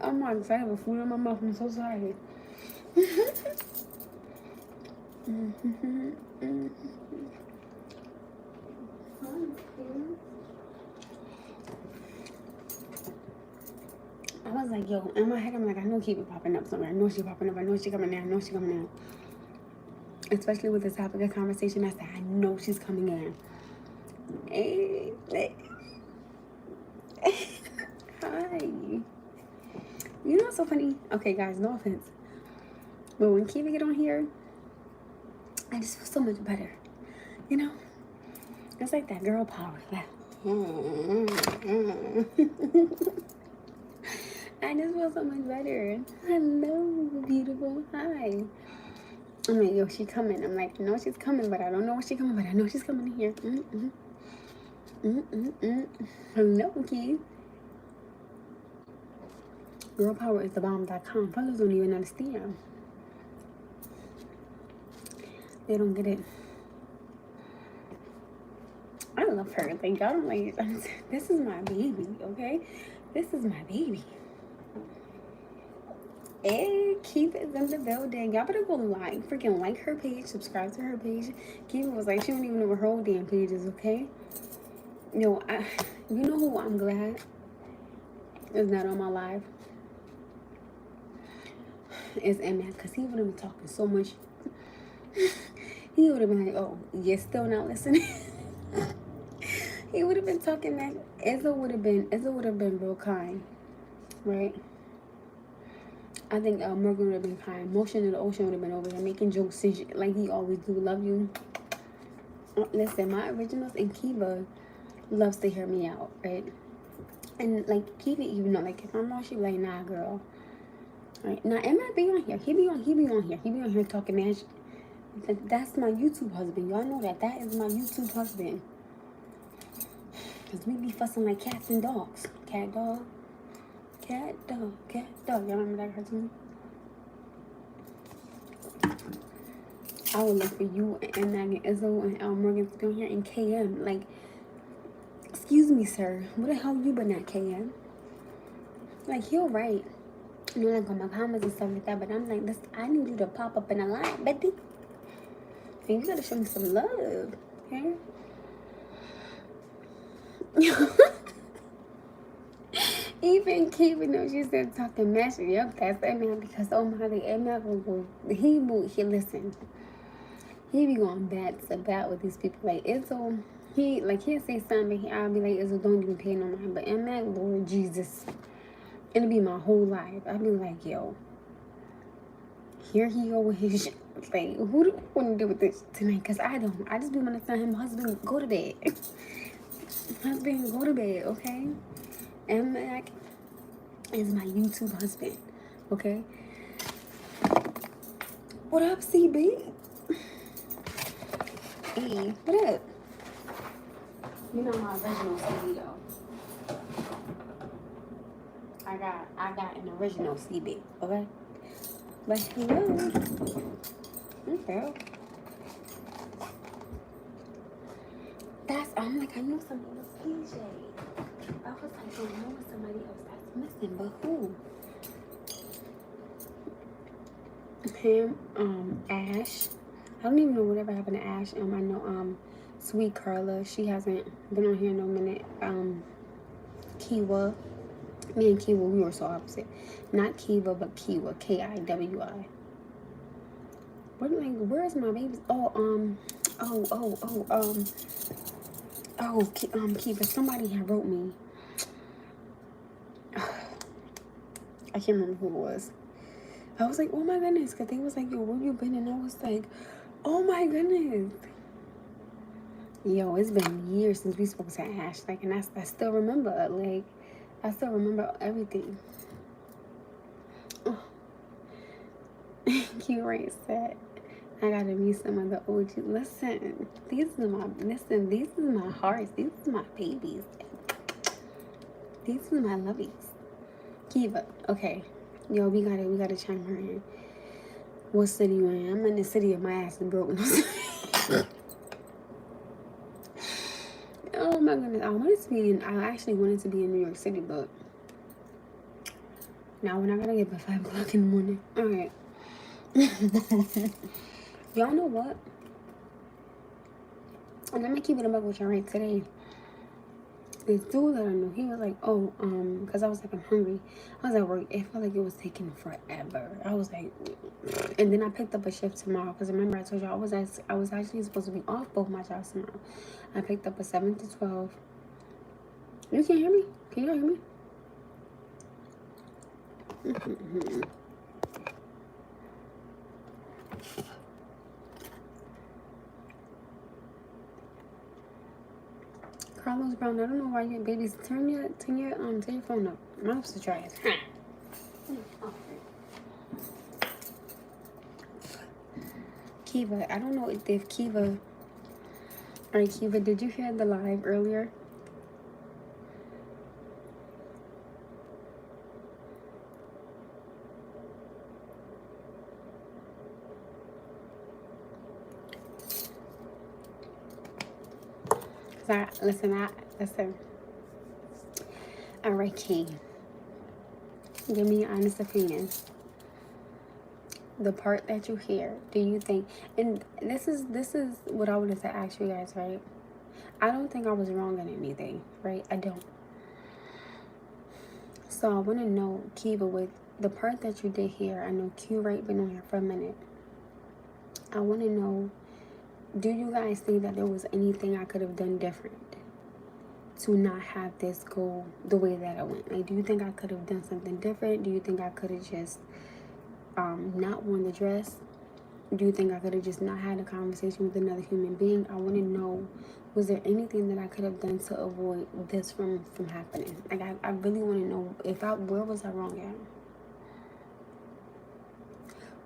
I'm not excited with food in my mouth. I'm so sorry. I was like, yo, in my head, I'm like, I know keep it popping up somewhere. I know she popping up. I know she coming in. I know she coming in. Especially with this topic of conversation, I said, I know she's coming in. Hey. Hi. You know what's so funny? Okay, guys, no offense. But when Kiva get on here, I just feel so much better. You know? It's like that girl power. Like, I just feel so much better. Hello, beautiful. Hi. I'm like, yo, she coming. I'm like, I know she's coming, but I don't know when she's coming, but I know she's coming in here. Hello, Keith. Girlpoweristhebomb.com. Fellas don't even understand. They don't get it. I love her. Like, y'all don't like, this is my baby, okay? This is my baby. Hey, Keith is in the building. Y'all better go freaking like her page, subscribe to her page. Keith was like, she don't even know what her whole damn page is, okay? Yo, you know who I'm glad is not on my live? It's Matt, because he would have been talking so much. He would have been like, oh, you're still not listening? He would have been talking that. Izzo would have been real kind, right? I think Morgan would have been kind. Motion in the Ocean would have been over there making jokes like he always do. Love you. Listen, my originals and Kiva loves to hear me out, right? And like Kiva, even know, like if I'm wrong, she be like, nah, girl. Right? Now, Matt be on here. He be on here talking mad shit. That's my YouTube husband. Y'all know that. That is my YouTube husband. Because we be fussing like cats and dogs. Cat, dog. Cat, dog. Cat, dog. Y'all remember that cartoon? I would look for you and Megan, Izzo, and Al Morgan to be on here and KM. Like, excuse me, sir. What the hell you been at, KM? Like, he'll write. You know, like on my comments and stuff like that. But I'm like, this, I need you to pop up in a line, Betty. And you gotta show me some love, okay? Even keeping though she said talking mess. Yep, that's that man because oh my god, Emma will go. He listen. He be going bat to bat with these people. Like Izzo, he'll say something, but I'll be like, Izzo, don't even pay no mind. But Emma, Lord Jesus, it'll be my whole life. I'll be like, yo, here he go with his shit. Like, who do you want to do with this tonight? Because I don't. I just be want to tell him, husband, go to bed. Husband, go to bed, okay? And Mac is my YouTube husband, okay? What up, CB? Hey, what up? You know my original CB though. I got an original CB, okay? But hello. Okay. I'm like, I know somebody was PJ. I was like, I know somebody else that's missing, but who? Him, Ash. I don't even know whatever happened to Ash. I know, Sweet Carla. She hasn't been on here in no minute. Kiwa. Me and Kiwa, we were so opposite. Not Kiva, but Kiwa. Kiwi. Where's my babies? Kiva, somebody had wrote me. I can't remember who it was. I was like, oh my goodness, because they was like, yo, where you been? And I was like, oh my goodness. Yo, it's been years since we spoke to Ash. Like, and I still remember, like, I still remember everything. Oh, Q Ray said, I gotta meet some of the OG. Listen, these are my hearts. These are my babies. These are my lovies. Kiva, okay. Yo, we gotta chime her in. What city you in? I'm in the city of my ass is broken. Oh my goodness. I actually wanted to be in New York City, but now we're not gonna get by 5 o'clock in the morning. Alright. Y'all know what? And I'm gonna keep it a buck with y'all right today. This dude that I knew, he was like, oh, because I was like, I'm hungry. I was at work. It felt like it was taking forever. I was like, and then I picked up a shift tomorrow because remember I told you I was actually supposed to be off both my jobs tomorrow. I picked up a 7 to 12. You can't hear me? Can you hear me? Carlos Brown, I don't know why your babies turn your phone up. Mouse to try it. Kiva, I don't know if Kiva. Alright, Kiva, did you hear the live earlier? Listen. Alright, Key. Give me your honest opinion. The part that you hear, do you think, and this is what I wanted to ask you guys, right? I don't think I was wrong in anything, right? I don't. So I want to know, Kiva, with the part that you did hear, I know Q right been on here for a minute. I want to know, do you guys think that there was anything I could have done different to not have this go the way that it went? Like, do you think I could have done something different? Do you think I could have just not worn the dress? Do you think I could have just not had a conversation with another human being? I want to know, was there anything that I could have done to avoid this from happening? Like, I really want to know where was I wrong at?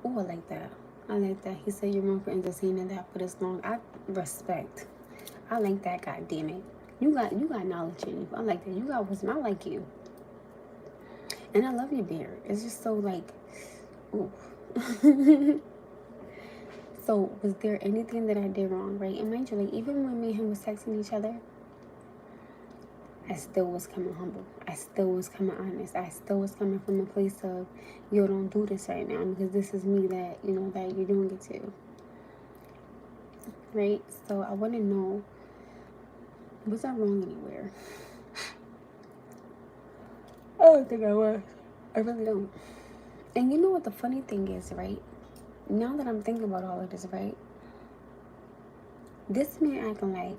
Oh, I like that. I like that. He said you're wrong for entertaining that for this long. I respect. I like that. God damn it. You got knowledge in you. I like that. You got wisdom. I like you. And I love your beard. It's just so like, ooh. So was there anything that I did wrong, right? And mind you, like, even when me and him was texting each other, I still was coming humble. I still was coming honest. I still was coming from a place of, yo, don't do this right now because this is me that, you know, that you're doing it to. Right? So I want to know, was I wrong anywhere? I don't think I was. I really don't. And you know what the funny thing is, right? Now that I'm thinking about all of this, right? This man acting like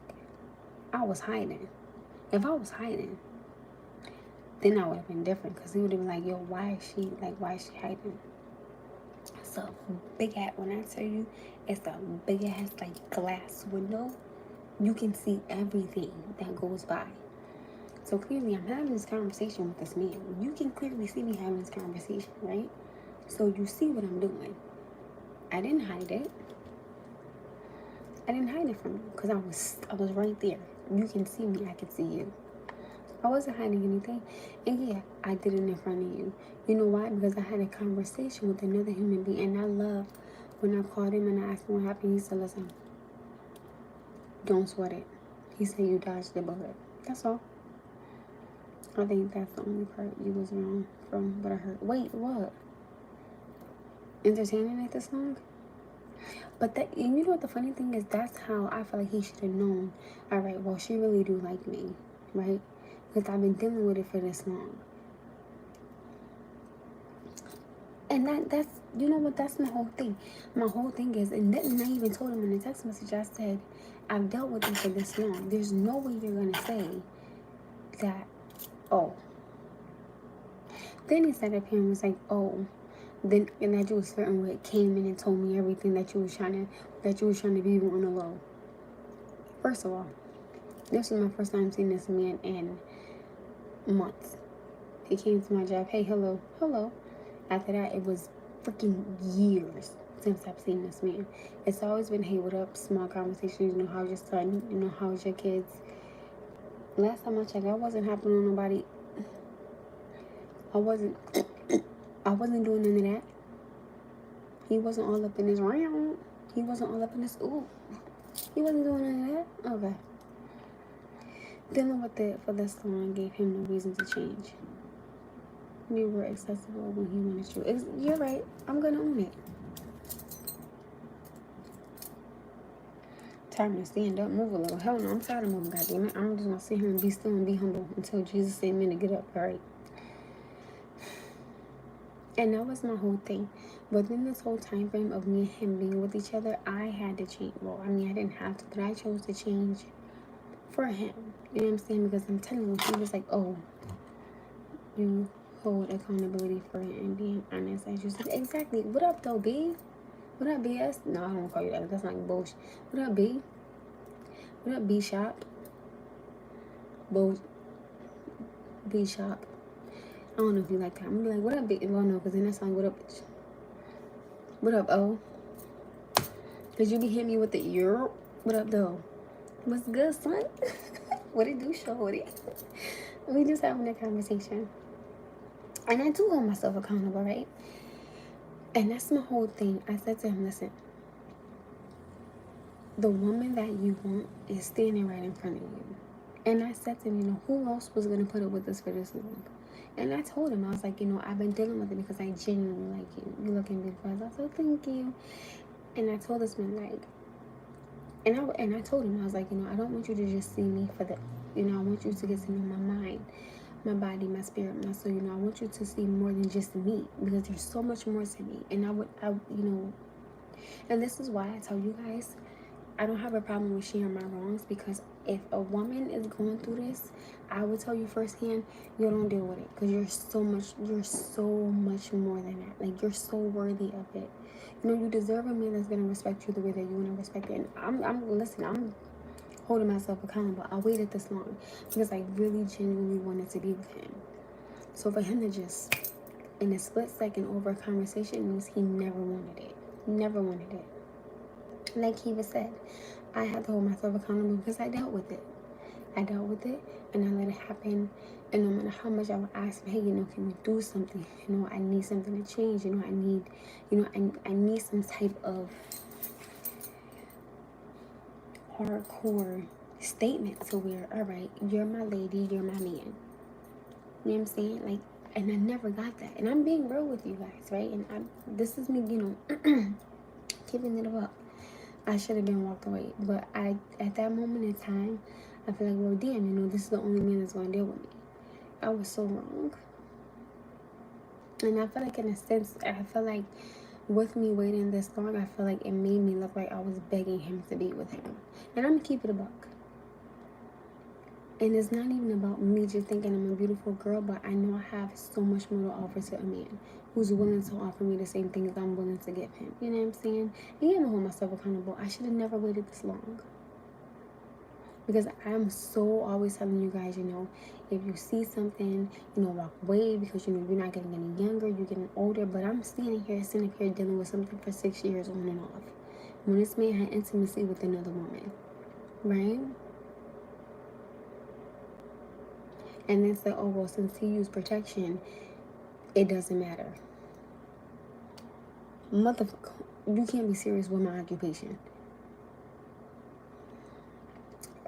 I was hiding. If I was hiding, then I would have been different because he would have been like, yo, why is she hiding? So big ass, when I tell you, it's a big ass like glass window. You can see everything that goes by. So clearly I'm having this conversation with this man. You can clearly see me having this conversation, right? So you see what I'm doing. I didn't hide it. I didn't hide it from you because I was right there. You can see me, I can see you. I wasn't hiding anything. And yeah, I did it in front of you. You know why? Because I had a conversation with another human being. And I love when I called him and I asked him what happened. He said, listen, don't sweat it. He said you dodged the bullet. That's all. I think that's the only part you was wrong from what I heard. Wait, what? Entertaining it this long? But that, and you know what the funny thing is? That's how I feel like he should have known. All right, well, she really do like me, right? Because I've been dealing with it for this long. And that's, you know what, that's my whole thing. My whole thing is, and then I even told him in the text message, I said, I've dealt with it for this long. There's no way you're going to say that, oh. Then he sat up here and was like, oh. Then, and that you was certain way, came in and told me everything that you was trying to be on the low. First of all, this was my first time seeing this man in months. He came to my job, hey, hello. After that, it was freaking years since I've seen this man. It's always been, hey, what up? Small conversations. You know, how's your son? You know, how's your kids? Last time I checked, I wasn't hopping on nobody. I wasn't doing none of that. He wasn't all up in his round. He wasn't all up in his ooh. He wasn't doing none of that. Okay. Dealing with it for this long gave him no reason to change. You were accessible when he wanted you. You're right. I'm gonna own it. Time to stand up, move a little. Hell no, I'm tired of moving, goddammit. I'm just gonna sit here and be still and be humble until Jesus said me to get up, alright? And that was my whole thing. Within this whole time frame of me and him being with each other, I had to change. Well, I mean, I didn't have to, but I chose to change for him. You know what I'm saying? Because I'm telling you, he was like, oh, you hold accountability for it and being honest as you said. Exactly. What up, though, B? What up, BS? No, I don't call you that. That's like bullshit. What up, B? What up, B Shop? B Shop. I don't know if you like that. I'm gonna be like, what up, B? Well, no, because then that's like, what up, bitch? What up, O? Cause you be hitting me with the ear. What up, though? What's good, son? What it do, shorty? We just having a conversation. And I do hold myself accountable, right? And that's my whole thing. I said to him, listen, the woman that you want is standing right in front of you. And I said to him, you know, who else was going to put up with this for this long? And I told him, I was like, you know, I've been dealing with it because I genuinely like you. You're looking beautiful. I was like, thank you. And I told this man, like, and I told him, I was like, you know, I don't want you to just see me for the, you know, I want you to get to know my mind, my body, my spirit, my soul. You know, I want you to see more than just me, because there's so much more to me. And you know, and this is why I tell you guys, I don't have a problem with sharing my wrongs, because if a woman is going through this, I will tell you firsthand, you don't deal with it, because you're so much more than that. Like, you're so worthy of it. You know, you deserve a man that's gonna respect you the way that you want to respect it. And I'm holding myself accountable. I waited this long because I really genuinely wanted to be with him. So for him to just, in a split second, over a conversation, means he never wanted it. Never wanted it. Like he was said, I had to hold myself accountable because I dealt with it. And I let it happen. And no matter how much I would ask him, hey, you know, can we do something? You know, I need something to change. You know, I need some type of hardcore statement to where, all right, you're my lady, you're my man. You know what I'm saying? Like, and I never got that. And I'm being real with you guys, right? And this is me, you know, keeping it up. I should have been walked away. But at that moment in time, I feel like, well, damn, you know, this is the only man that's going to deal with me. I was so wrong. And I feel like, in a sense, I feel like with me waiting this long, I feel like it made me look like I was begging him to be with him. And I'm going to keep it a buck. And it's not even about me just thinking I'm a beautiful girl, but I know I have so much more to offer to a man who's willing to offer me the same things I'm willing to give him. You know what I'm saying? And I'm going to hold myself accountable. I should have never waited this long. Because I'm so always telling you guys, you know, if you see something, you know, walk away, because, you know, you're not getting any younger, you're getting older. But I'm sitting up here dealing with something for 6 years on and off. When this man had intimacy with another woman, right? And then say, oh, well, since he used protection, it doesn't matter. Motherfucker, you can't be serious with my occupation.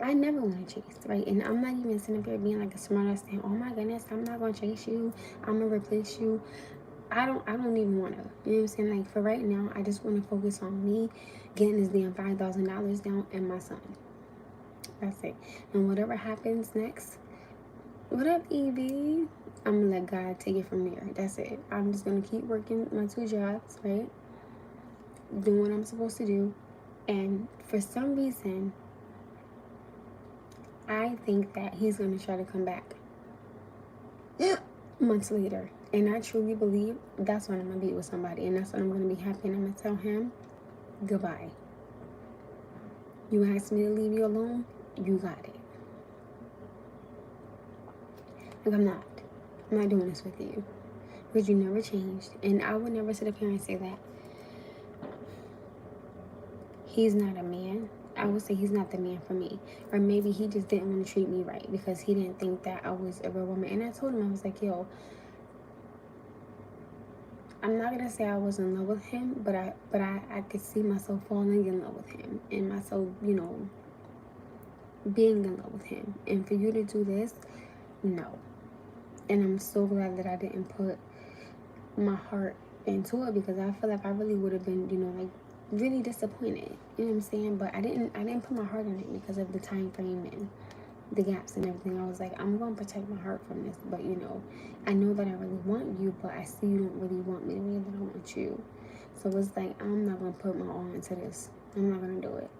I never want to chase, right? And I'm not even sitting up here being like a smart ass saying, oh my goodness, I'm not going to chase you. I'm going to replace you. I don't even want to. You know what I'm saying? Like, for right now, I just want to focus on me getting this damn $5,000 down and my son. That's it. And whatever happens next, what up, Evie? I'm going to let God take it from there. That's it. I'm just going to keep working my 2 jobs, right? Doing what I'm supposed to do. And for some reason, I think that he's going to try to come back months later. And I truly believe that's when I'm going to be with somebody. And that's when I'm going to be happy. And I'm going to tell him, goodbye. You asked me to leave you alone. You got it. Like, I'm not doing this with you. Because you never changed. And I would never sit up here and say that he's not a man. I would say he's not the man for me. Or maybe he just didn't want to treat me right because he didn't think that I was a real woman. And I told him, I was like, yo, I'm not gonna say I was in love with him, but I could see myself falling in love with him and myself, being in love with him. And for you to do this, no. And I'm so glad that I didn't put my heart into it, because I feel like I really would have been, like really disappointed. You know what I'm saying? But I didn't put my heart in it because of the time frame and the gaps and everything. I was like, I'm gonna protect my heart from this, but I know that I really want you, but I see you don't really want me the way that I want you. So it's like, I'm not gonna put my all into this. I'm not gonna do it.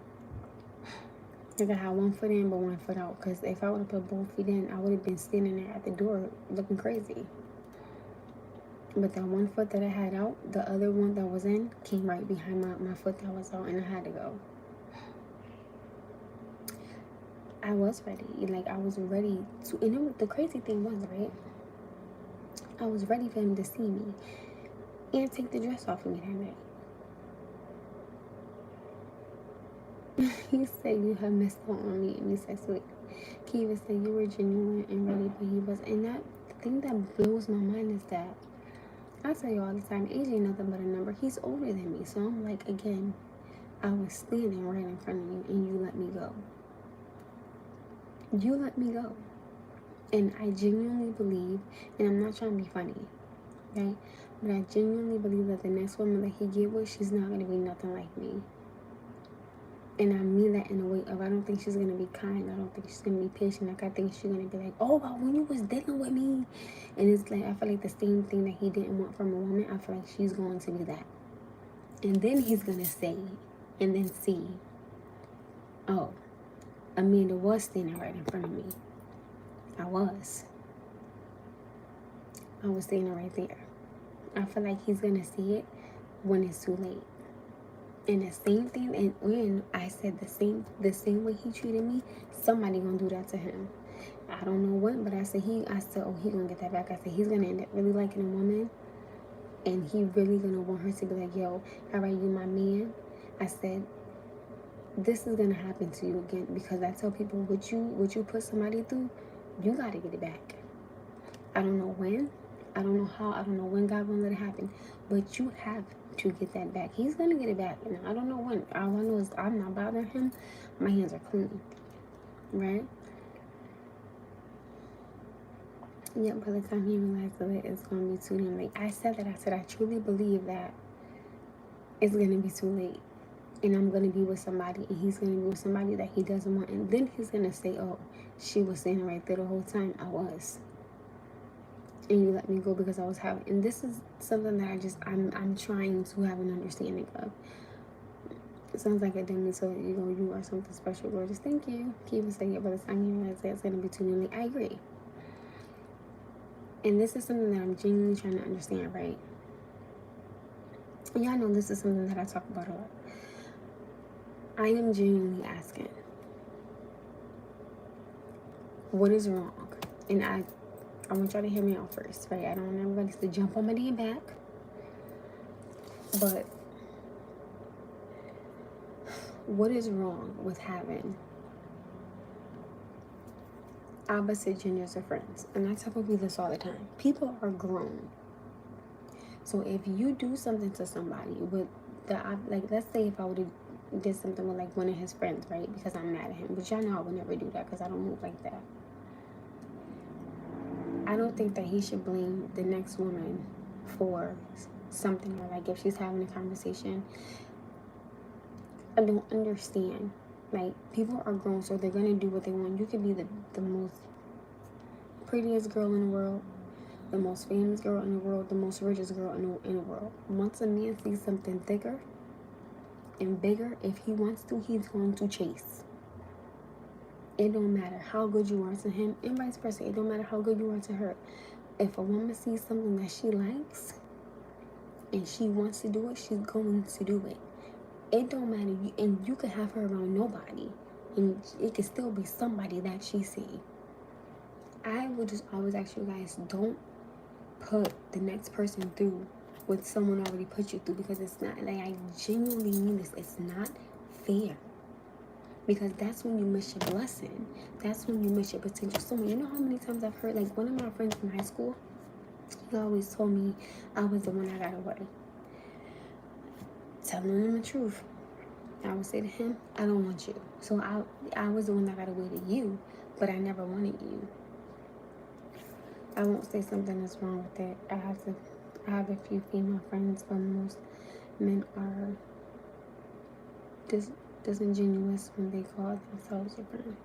Like, I had one foot in but one foot out, because if I would have put both feet in, I would have been standing there at the door looking crazy. But that one foot that I had out, the other one that was in came right behind my foot that was out, and I had to go. I was ready. Like, I was ready to, and the crazy thing was, right, I was ready for him to see me and take the dress off of me that night. He said, you have missed out on me. And he said, sweet. He even said you were genuine and ready, but he was. And that, the thing that blows my mind is that, I tell you all the time, age ain't nothing but a number. He's older than me. So I'm like, again, I was standing right in front of you and you let me go. You let me go. And I genuinely believe, and I'm not trying to be funny, right? But I genuinely believe that the next woman that he get with, she's not going to be nothing like me. And I mean that in a way of, I don't think she's going to be kind. I don't think she's going to be patient. Like, I think she's going to be like, oh, but when you was dealing with me. And it's like, I feel like the same thing that he didn't want from a woman, I feel like she's going to be that. And then he's going to say, and then see, oh, Amanda was standing right in front of me. I was standing right there. I feel like he's going to see it when it's too late. And the same thing, and when I said the same way he treated me, somebody gonna do that to him. I don't know what, but I said, oh, he gonna get that back. I said, he's gonna end up really liking a woman, and he really gonna want her to be like, yo, all right, you my man. I said, this is gonna happen to you again, because I tell people, what you put somebody through, you gotta get it back. I don't know when, I don't know how, I don't know when God gonna let it happen, but you have to get that back. He's gonna get it back, and I don't know when. All I know is I'm not bothering him. My hands are clean, right? Yeah, by the time he realizes that it's gonna be too late. Like I said, I truly believe that it's gonna be too late, and I'm gonna be with somebody, and he's gonna be with somebody that he doesn't want, and then he's gonna say, oh, she was standing right there the whole time. I was. And you let me go because I was having, and this is something that I'm trying to have an understanding of. It sounds like a dummy, so you are something special, gorgeous. Thank you. Keep saying it, by the time you realize that it's gonna be too late. I agree. And this is something that I'm genuinely trying to understand, right? Y'all know this is something that I talk about a lot. I am genuinely asking, what is wrong? And I want y'all to hear me out first, right? I don't want everybody to jump on my damn back. But what is wrong with having opposite genders of friends? And I tell people this all the time. People are grown. So if you do something to somebody with let's say if I would have did something with like one of his friends, right? Because I'm mad at him. But y'all know I would never do that because I don't move like that. I don't think that he should blame the next woman for something, or like if she's having a conversation. I don't understand. Like, people are grown, so they're gonna do what they want. You could be the most prettiest girl in the world, the most famous girl in the world, the most richest girl in the world. Once a man sees something thicker and bigger, if he wants to, he's going to chase. It don't matter how good you are to him, and vice versa. It don't matter how good you are to her. If a woman sees something that she likes and she wants to do it, she's going to do it. It don't matter. And you could have her around nobody, and it could still be somebody that she see. I would just always ask you guys, don't put the next person through what someone already put you through, because it's not, like, I genuinely mean this, it's not fair. Because that's when you miss your blessing. That's when you miss your potential. Someone, you know how many times I've heard, like, one of my friends from high school, he always told me I was the one that got away. Telling him the truth. I would say to him, I don't want you. So I was the one that got away to you, but I never wanted you. I won't say something that's wrong with it. I have a few female friends, but most men are disingenuous when they call themselves your friend.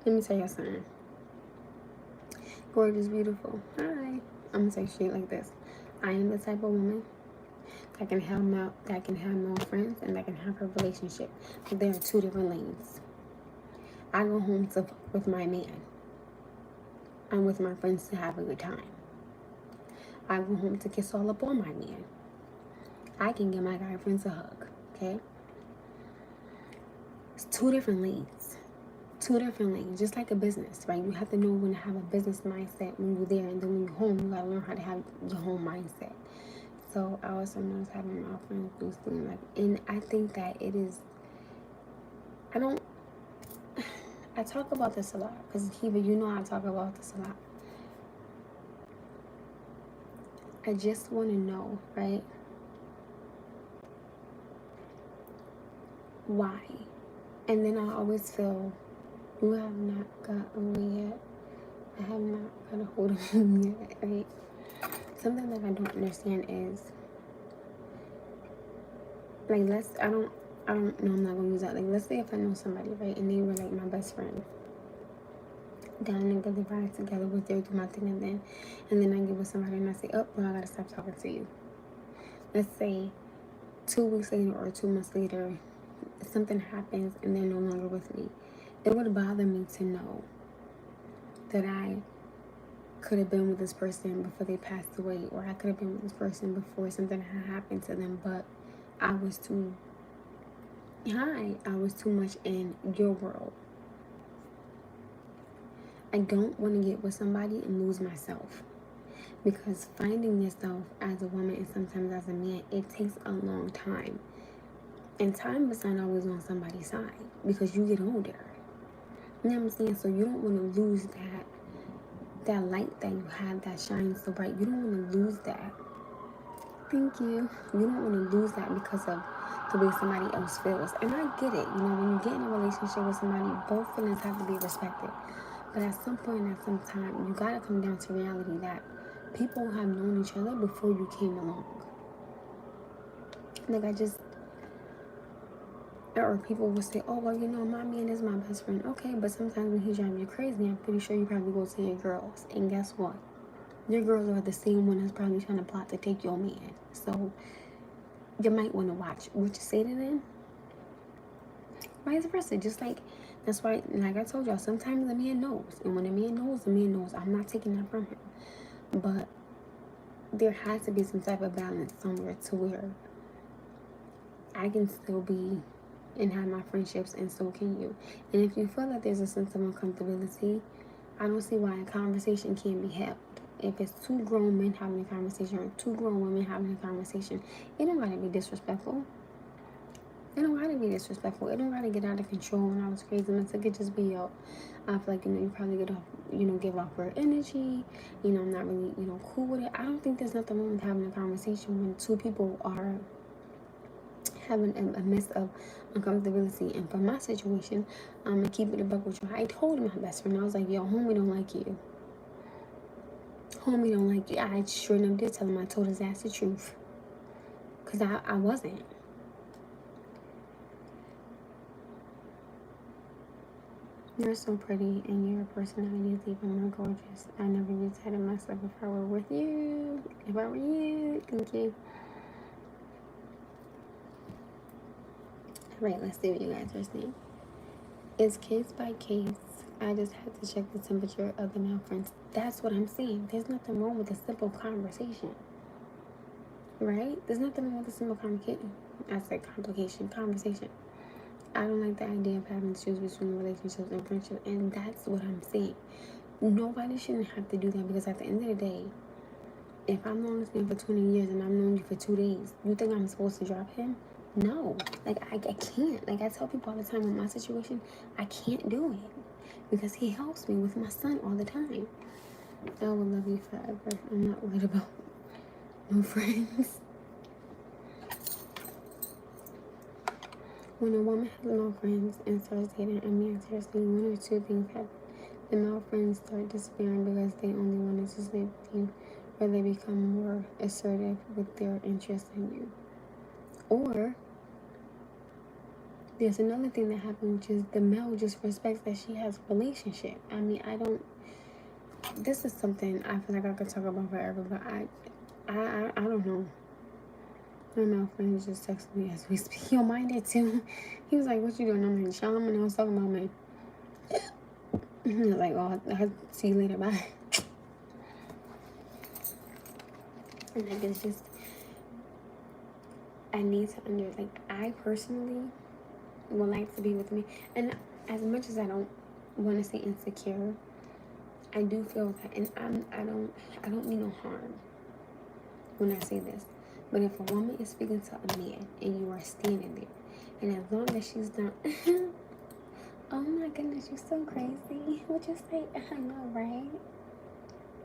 Let me tell you something. Gorgeous, beautiful. Hi. I'm gonna say shit like this. I am the type of woman that can have male friends and that can have a relationship. But there are two different lanes. I go home with my man. I'm with my friends to have a good time. I go home to kiss all up on my man. I can give my guy friends a hug. Okay? It's two different lanes. Two different lanes, just like a business, right? You have to know when to have a business mindset when you're there, and then when you're home, you gotta learn how to have your home mindset. So I also notice having my friends do things like, and I think that it is. I talk about this a lot because Kiva, you know I talk about this a lot. I just want to know, right? Why? And then I always feel, you have not got away yet. I have not got a hold of him yet, right? Something that I don't understand is, like, I don't know, I'm not gonna use that. Like, let's say if I know somebody, right, and they were like my best friend, down and good vibes together, was there through my thing, and then I get with somebody and I say, oh, well, I gotta stop talking to you. Let's say 2 weeks later or 2 months later, something happens and they're no longer with me. It would bother me to know that I could have been with this person before they passed away, or I could have been with this person before something had happened to them, but I was too much in your world. I don't want to get with somebody and lose myself, because finding yourself as a woman and sometimes as a man, it takes a long time, and time is not always on somebody's side because you get older. You know what I'm saying? So you don't want to lose that light that you have that shines so bright. You don't want to lose that. Thank you. You don't want to lose that because of the way somebody else feels. And I get it. You know, when you get in a relationship with somebody, both feelings have to be respected. But at some point, at some time, you gotta come down to reality that people have known each other before you came along. Like, or people will say, oh, well, you know, my man is my best friend. Okay, but sometimes when he drives you crazy, I'm pretty sure you probably go to your girls. And guess what? Your girls are the same one that's probably trying to plot to take your man. So you might want to watch what you say to them. Vice versa. Just like, that's why, like I told y'all, sometimes the man knows. And when the man knows, the man knows. I'm not taking that from him. But there has to be some type of balance somewhere to where I can still be and have my friendships, and so can you. And if you feel that there's a sense of uncomfortability, I don't see why a conversation can't be held. If it's two grown men having a conversation or two grown women having a conversation, it don't gotta be disrespectful. It don't gotta be disrespectful. It don't gotta get out of control and all this craziness. It could just be, yo, I feel like, you know, you probably get off, you know, give off her energy. You know, I'm not really, you know, cool with it. I don't think there's nothing wrong with having a conversation when two people are having a mess of uncomfortability. And for my situation, I'm gonna keep it a buck with you. I told my best friend, I was like, yo, homie don't like you. Homie don't like you. I sure enough did tell him. I told his ass the truth. Because I wasn't. You're so pretty, and your personality is even more gorgeous. I never used that in myself if I were with you. If I were you, thank you. Alright, let's see what you guys are saying. It's case by case. I just had to check the temperature of the male friends. That's what I'm saying. There's nothing wrong with a simple conversation. Right? There's nothing wrong with a simple conversation. I said conversation. I don't like the idea of having to choose between relationships and friendship, and that's what I'm saying. Nobody shouldn't have to do that, because at the end of the day, if I've known this man for 20 years and I've known you for 2 days, you think I'm supposed to drop him? No. Like, I can't. Like, I tell people all the time in my situation, I can't do it. Because he helps me with my son all the time. I will love you forever. I'm not worried about no friends. When a woman has no friends and starts dating a man seriously, one or two things happen. The male friends start disappearing because they only wanted to sleep with you, or they become more assertive with their interest in you. Or there's another thing that happens, which is the male just respects that she has a relationship. I mean, this is something I feel like I could talk about forever, but I don't know. My male friend just texted me as we speak. Yo, mine did too. He was like, "What you doing?" I'm like, "Sean," and I was talking about me. He was like, "Oh, I'll see you later, bye." And like, it's just, I need to I personally would like to be with me. And as much as I don't want to say insecure, I do feel that, and I don't mean no harm when I say this. But if a woman is speaking to a man and you are standing there, and as long as she's not, oh my goodness, you're so crazy. What you say? I know, right?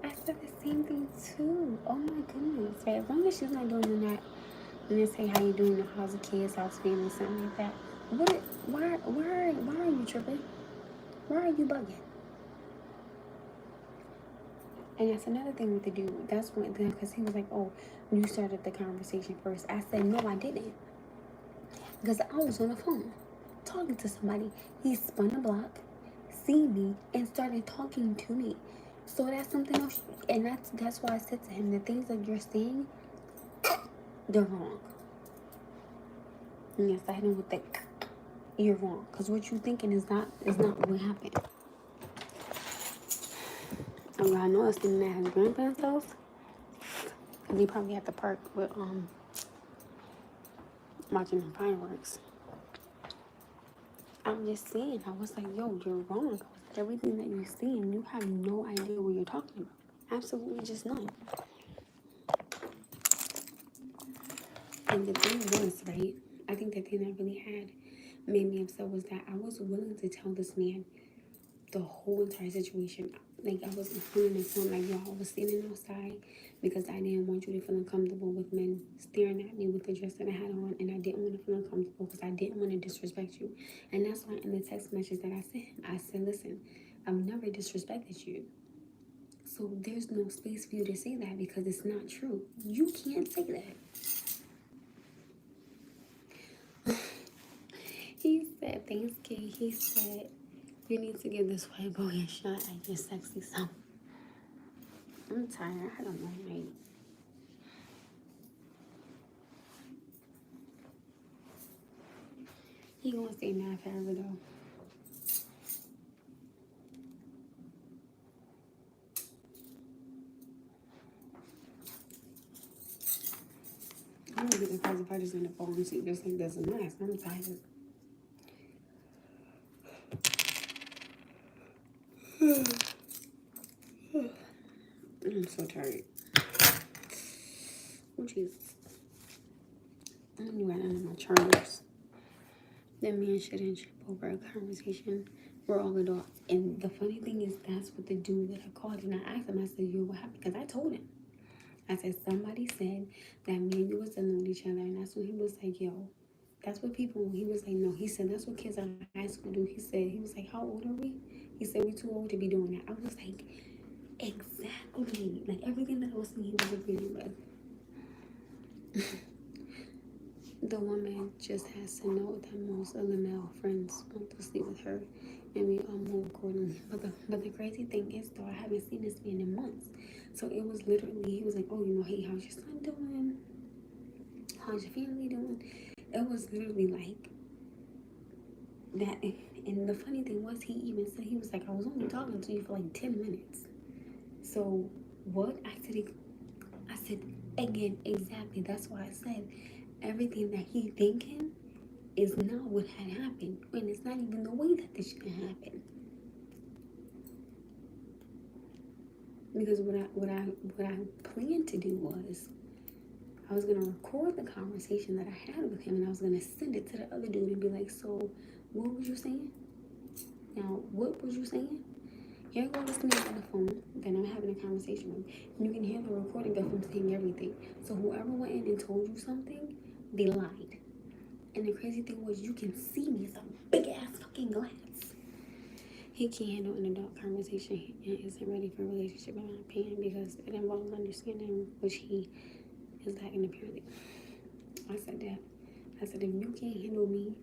I said the same thing too. Oh my goodness, right? As long as she's not doing that, and then say how you doing, how's the kids, how's family, something like that. Why are you tripping? Why are you bugging? And that's another thing with the dude. That's when, because he was like, "Oh, you started the conversation first." I said, "No, I didn't." Because I was on the phone talking to somebody. He spun a block, seen me, and started talking to me. So that's something else. And that's why I said to him, the things that you're saying, they're wrong. And yes, I hit him with the, you're wrong. Because what you're thinking is not what happened. And I know it's in at his grandparents' house. Because he probably at the park with watching the fireworks. I'm just saying, I was like, "Yo, you're wrong." I was like, everything that you're saying, you have no idea what you're talking about. Absolutely just none. And the thing was, right, I think the thing that really had made me upset was that I was willing to tell this man the whole entire situation. Like, I was including this on, like, "Yo, I was standing outside because I didn't want you to feel uncomfortable with men staring at me with the dress that I had on, and I didn't want to feel uncomfortable because I didn't want to disrespect you." And that's why in the text message that I sent him, I said, "Listen, I've never disrespected you. So there's no space for you to say that because it's not true. You can't say that." He said, "Thanks, Kate." He said, "You need to give this white boy a shot at your sexy self." I'm tired. I don't know, mate. He gonna stay mad forever though. I'm gonna get the crazy if I just end up falling asleep just like this and last. I'm tired. I'm so tired. Oh, Jesus. I don't even have my chargers. That man shouldn't trip over a conversation. We're all adults. And the funny thing is, that's what the dude that I called, and I asked him, I said, "Yo, what happened?" Because I told him. I said, "Somebody said that me and you was dealing with each other." And that's when he was like, "Yo, that's what people," he was like, "No." He said, "That's what kids in high school do." He was like, "How old are we?" He said, "We too old to be doing that." I was like, exactly. Like, everything that I was saying, he was agreeing with. The woman just has to know that most of the male friends want to sleep with her, and we all move accordingly. But the crazy thing is, though, I haven't seen this man in months. So it was literally, he was like, "Oh, hey, how's your son doing? How's your family doing?" It was literally like that. And the funny thing was, he even said, he was like, "I was only talking to you for like 10 minutes. So what?" I said, again, exactly. That's why I said everything that he thinking is not what had happened, and it's not even the way that this should have happened. Because what I planned to do was I was gonna record the conversation that I had with him, and I was gonna send it to the other dude and be like, "So, what was you saying? Now, what was you saying? Here go this man on the phone that I'm having a conversation with, and you can hear the recording of him saying everything. So whoever went in and told you something, they lied. And the crazy thing was, you can see me. It's a big ass fucking glass. He can't handle an adult conversation. He isn't ready for a relationship, in my opinion, because it involves understanding, which he is lacking apparently. I said that. I said, if you can't handle me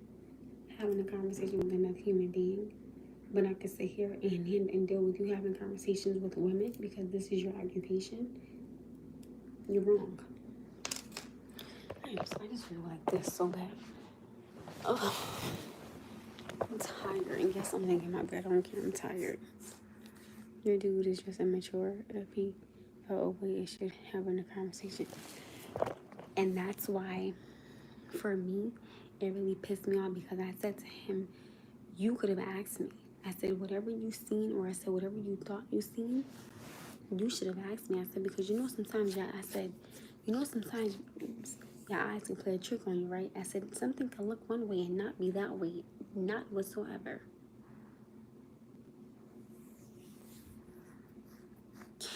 having a conversation with another human being, but I could sit here and deal with you having conversations with women because this is your occupation, you're wrong. I just feel like this so bad. Oh, I'm tired. Yes, I'm thinking my bed. I don't care. I'm tired. Your dude is just immature. If he felt a way, it should having a conversation. And that's why, for me, it really pissed me off because I said to him, you could have asked me. I said, whatever you seen, or I said, whatever you thought you seen, you should have asked me. I said, because sometimes, yeah, I said, sometimes your eyes can play a trick on you, right? I said, something can look one way and not be that way, not whatsoever.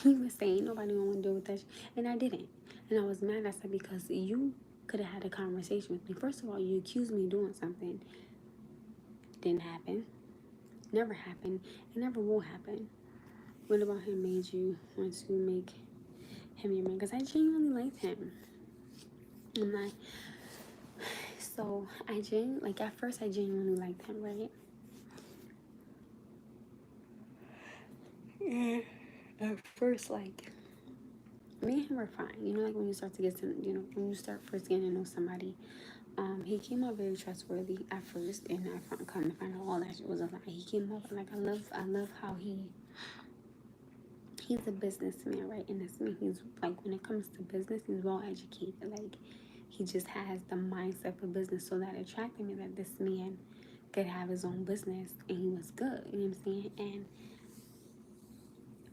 He was saying, nobody want to deal with that. And I didn't. And I was mad. I said, because you could have had a conversation with me. First of all, you accused me of doing something. Didn't happen. Never happened. It never will happen. What about him made you want to make him your man? Because I genuinely liked him. I'm not. So at first I genuinely liked him, right? Yeah. At first, like, me and him were fine. Like when you start to get to, when you start first getting to know somebody. He came out very trustworthy at first, and I come to find out all that shit was a lie. He came up like I love how he's a businessman, right? And that's me. He's like, when it comes to business, he's well educated. Like, he just has the mindset for business. So that attracted me, that this man could have his own business and he was good. You know what I'm saying? And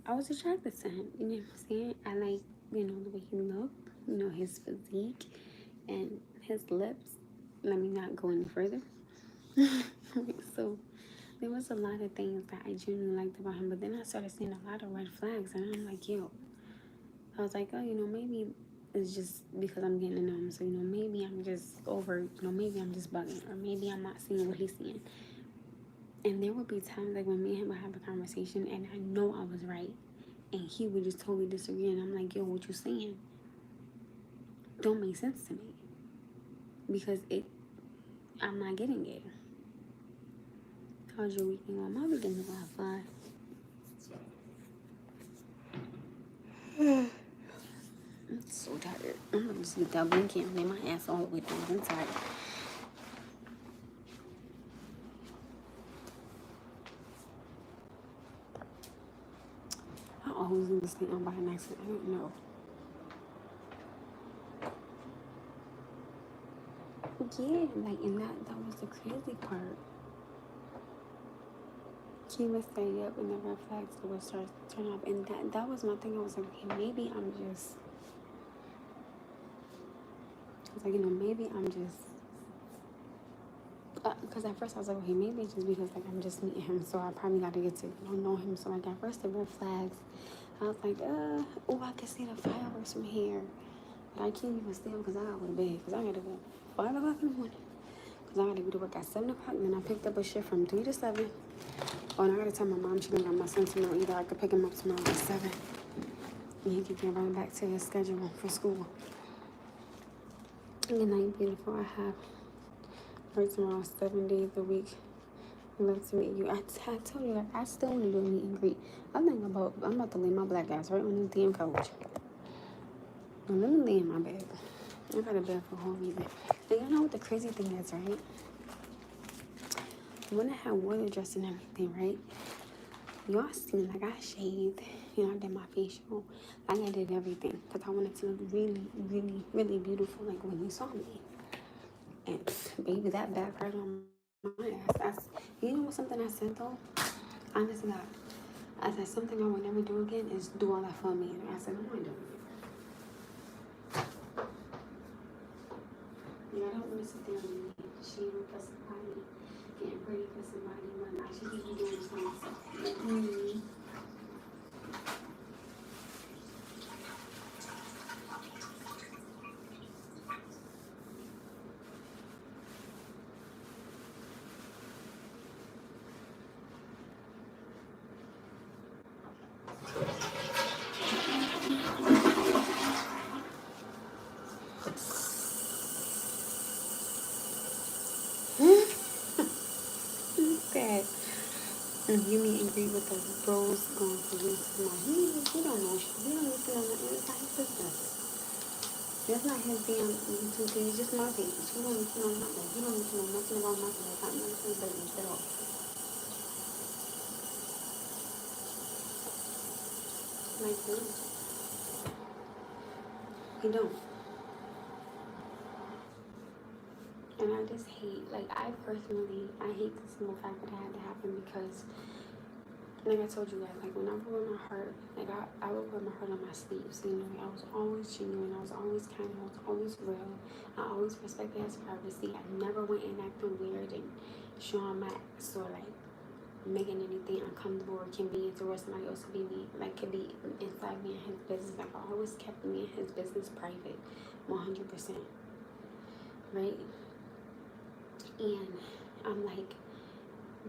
I was attracted to him. You know what I'm saying? I like, the way he looked, his physique and his lips. Let me not go any further. So there was a lot of things that I genuinely liked about him, but then I started seeing a lot of red flags, and I'm like, I was like, oh, maybe it's just because I'm getting to know him, so, maybe I'm just maybe I'm just bugging, or maybe I'm not seeing what he's seeing. And there would be times, like, when me and him would have a conversation, and I know I was right, and he would just totally disagree, and I'm like, what you saying don't make sense to me, because I'm not getting it. How's your weekend? Well, my weekend was fine. I'm so tired. I'm gonna just get that blanket and lay my ass all the way down. I'm tired. I always do this thing on by an accident. I don't know. Yeah, like, and that was the crazy part. He would say, yep, and the red flags would start to turn up. And that was my thing. I was like, okay, maybe I'm just. I was like, maybe I'm just. Because at first I was like, okay, maybe it's just because, like, I'm just meeting him, so I probably got to get to know him. So, like, at first the red flags, I was like, I can see the fireworks from here. But I can't even see them because I got to go to bed. Because I got to go 5 o'clock in the morning. Because I got to be to work at 7 o'clock. Then I picked up a shift from 3 to 7. Oh, and I got to tell my mom she didn't got my son tomorrow either. I could pick him up tomorrow at 7. And he can get right back to his schedule for school. Good night, beautiful. I have work tomorrow 7 days a week. I'd love to meet you. I told you, I still want to do a meet and greet. I'm about to lay my black ass right on the damn couch. Now, let me lay in my bed. I got a bed for a whole reason. And you know what the crazy thing is, right? When I had water dress and everything, right? Y'all seen, like, I shaved. I did my facial. Like, I did everything. Because I wanted to look really, really, really beautiful, like, when you saw me. And baby, that backfired on my ass. You know something I said though? Honestly, God, I said something I would never do again is do all that for me. And I said, I'm not doing it. Yeah, I don't want to sit there and be shaming for somebody, getting pretty for somebody when I should be doing this for myself. Mm-hmm. That you meet and greet with the bros going for you. He don't know. He don't need to know nothing. It's not his business. That's not his damn YouTube thing. It's just my page. He don't need to know nothing. He don't need to know nothing about nothing. It's not none of his business at all. Like, no. He don't. And I just hate, like, I hate the simple fact that it had to happen because, like I told you guys, like, when I wore my heart, like, I would wear my heart on my sleeves, you know, I was always genuine, I was always kind, I was always real, I always respected his privacy, I never went in acting weird and showing my ass or, like, making anything uncomfortable or convenient to where somebody else could be me, like, could be inside me and his business, like, I always kept me and his business private, 100%, right? And I'm like,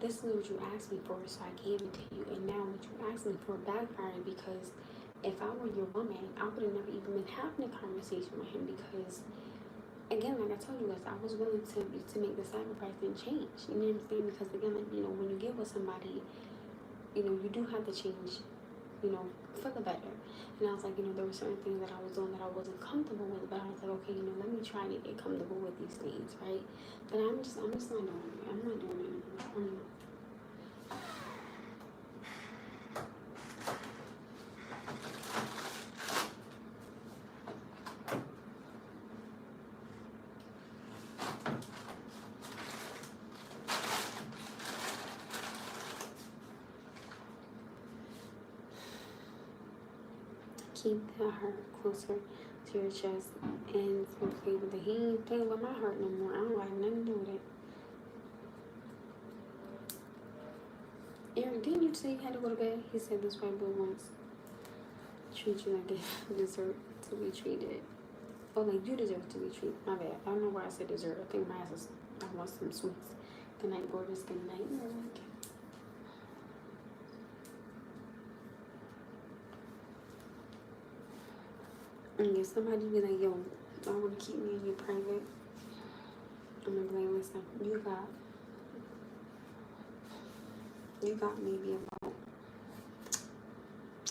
this is what you asked me for, so I gave it to you. And now what you asked me for backfired because if I were your woman, I would have never even been having a conversation with him because, again, like I told you guys, I was willing to make the sacrifice and change. You know what I'm saying? Because, again, like, you know, when you get with somebody, you know, you do have to change, you know, for the better. And I was like, you know, there were certain things that I was doing that I wasn't comfortable with, but I was like, okay, you know, let me try to get comfortable with these things, right? But I'm just not doing it. I'm not doing it anymore. Keep the heart closer to your chest and play with it. He ain't playing with my heart no more. I don't like nothing to do with it. Eric, didn't you say you had to go to bed? He said this white boy wants to treat you like a dessert to be treated. Oh, like you deserve to be treated. My bad. I don't know why I said dessert. I think my ass is, I want some sweets. Good night, gorgeous. Good night, Eric. And if somebody be like, yo, I want to keep me in your private, I'm gonna be like, listen, you got maybe about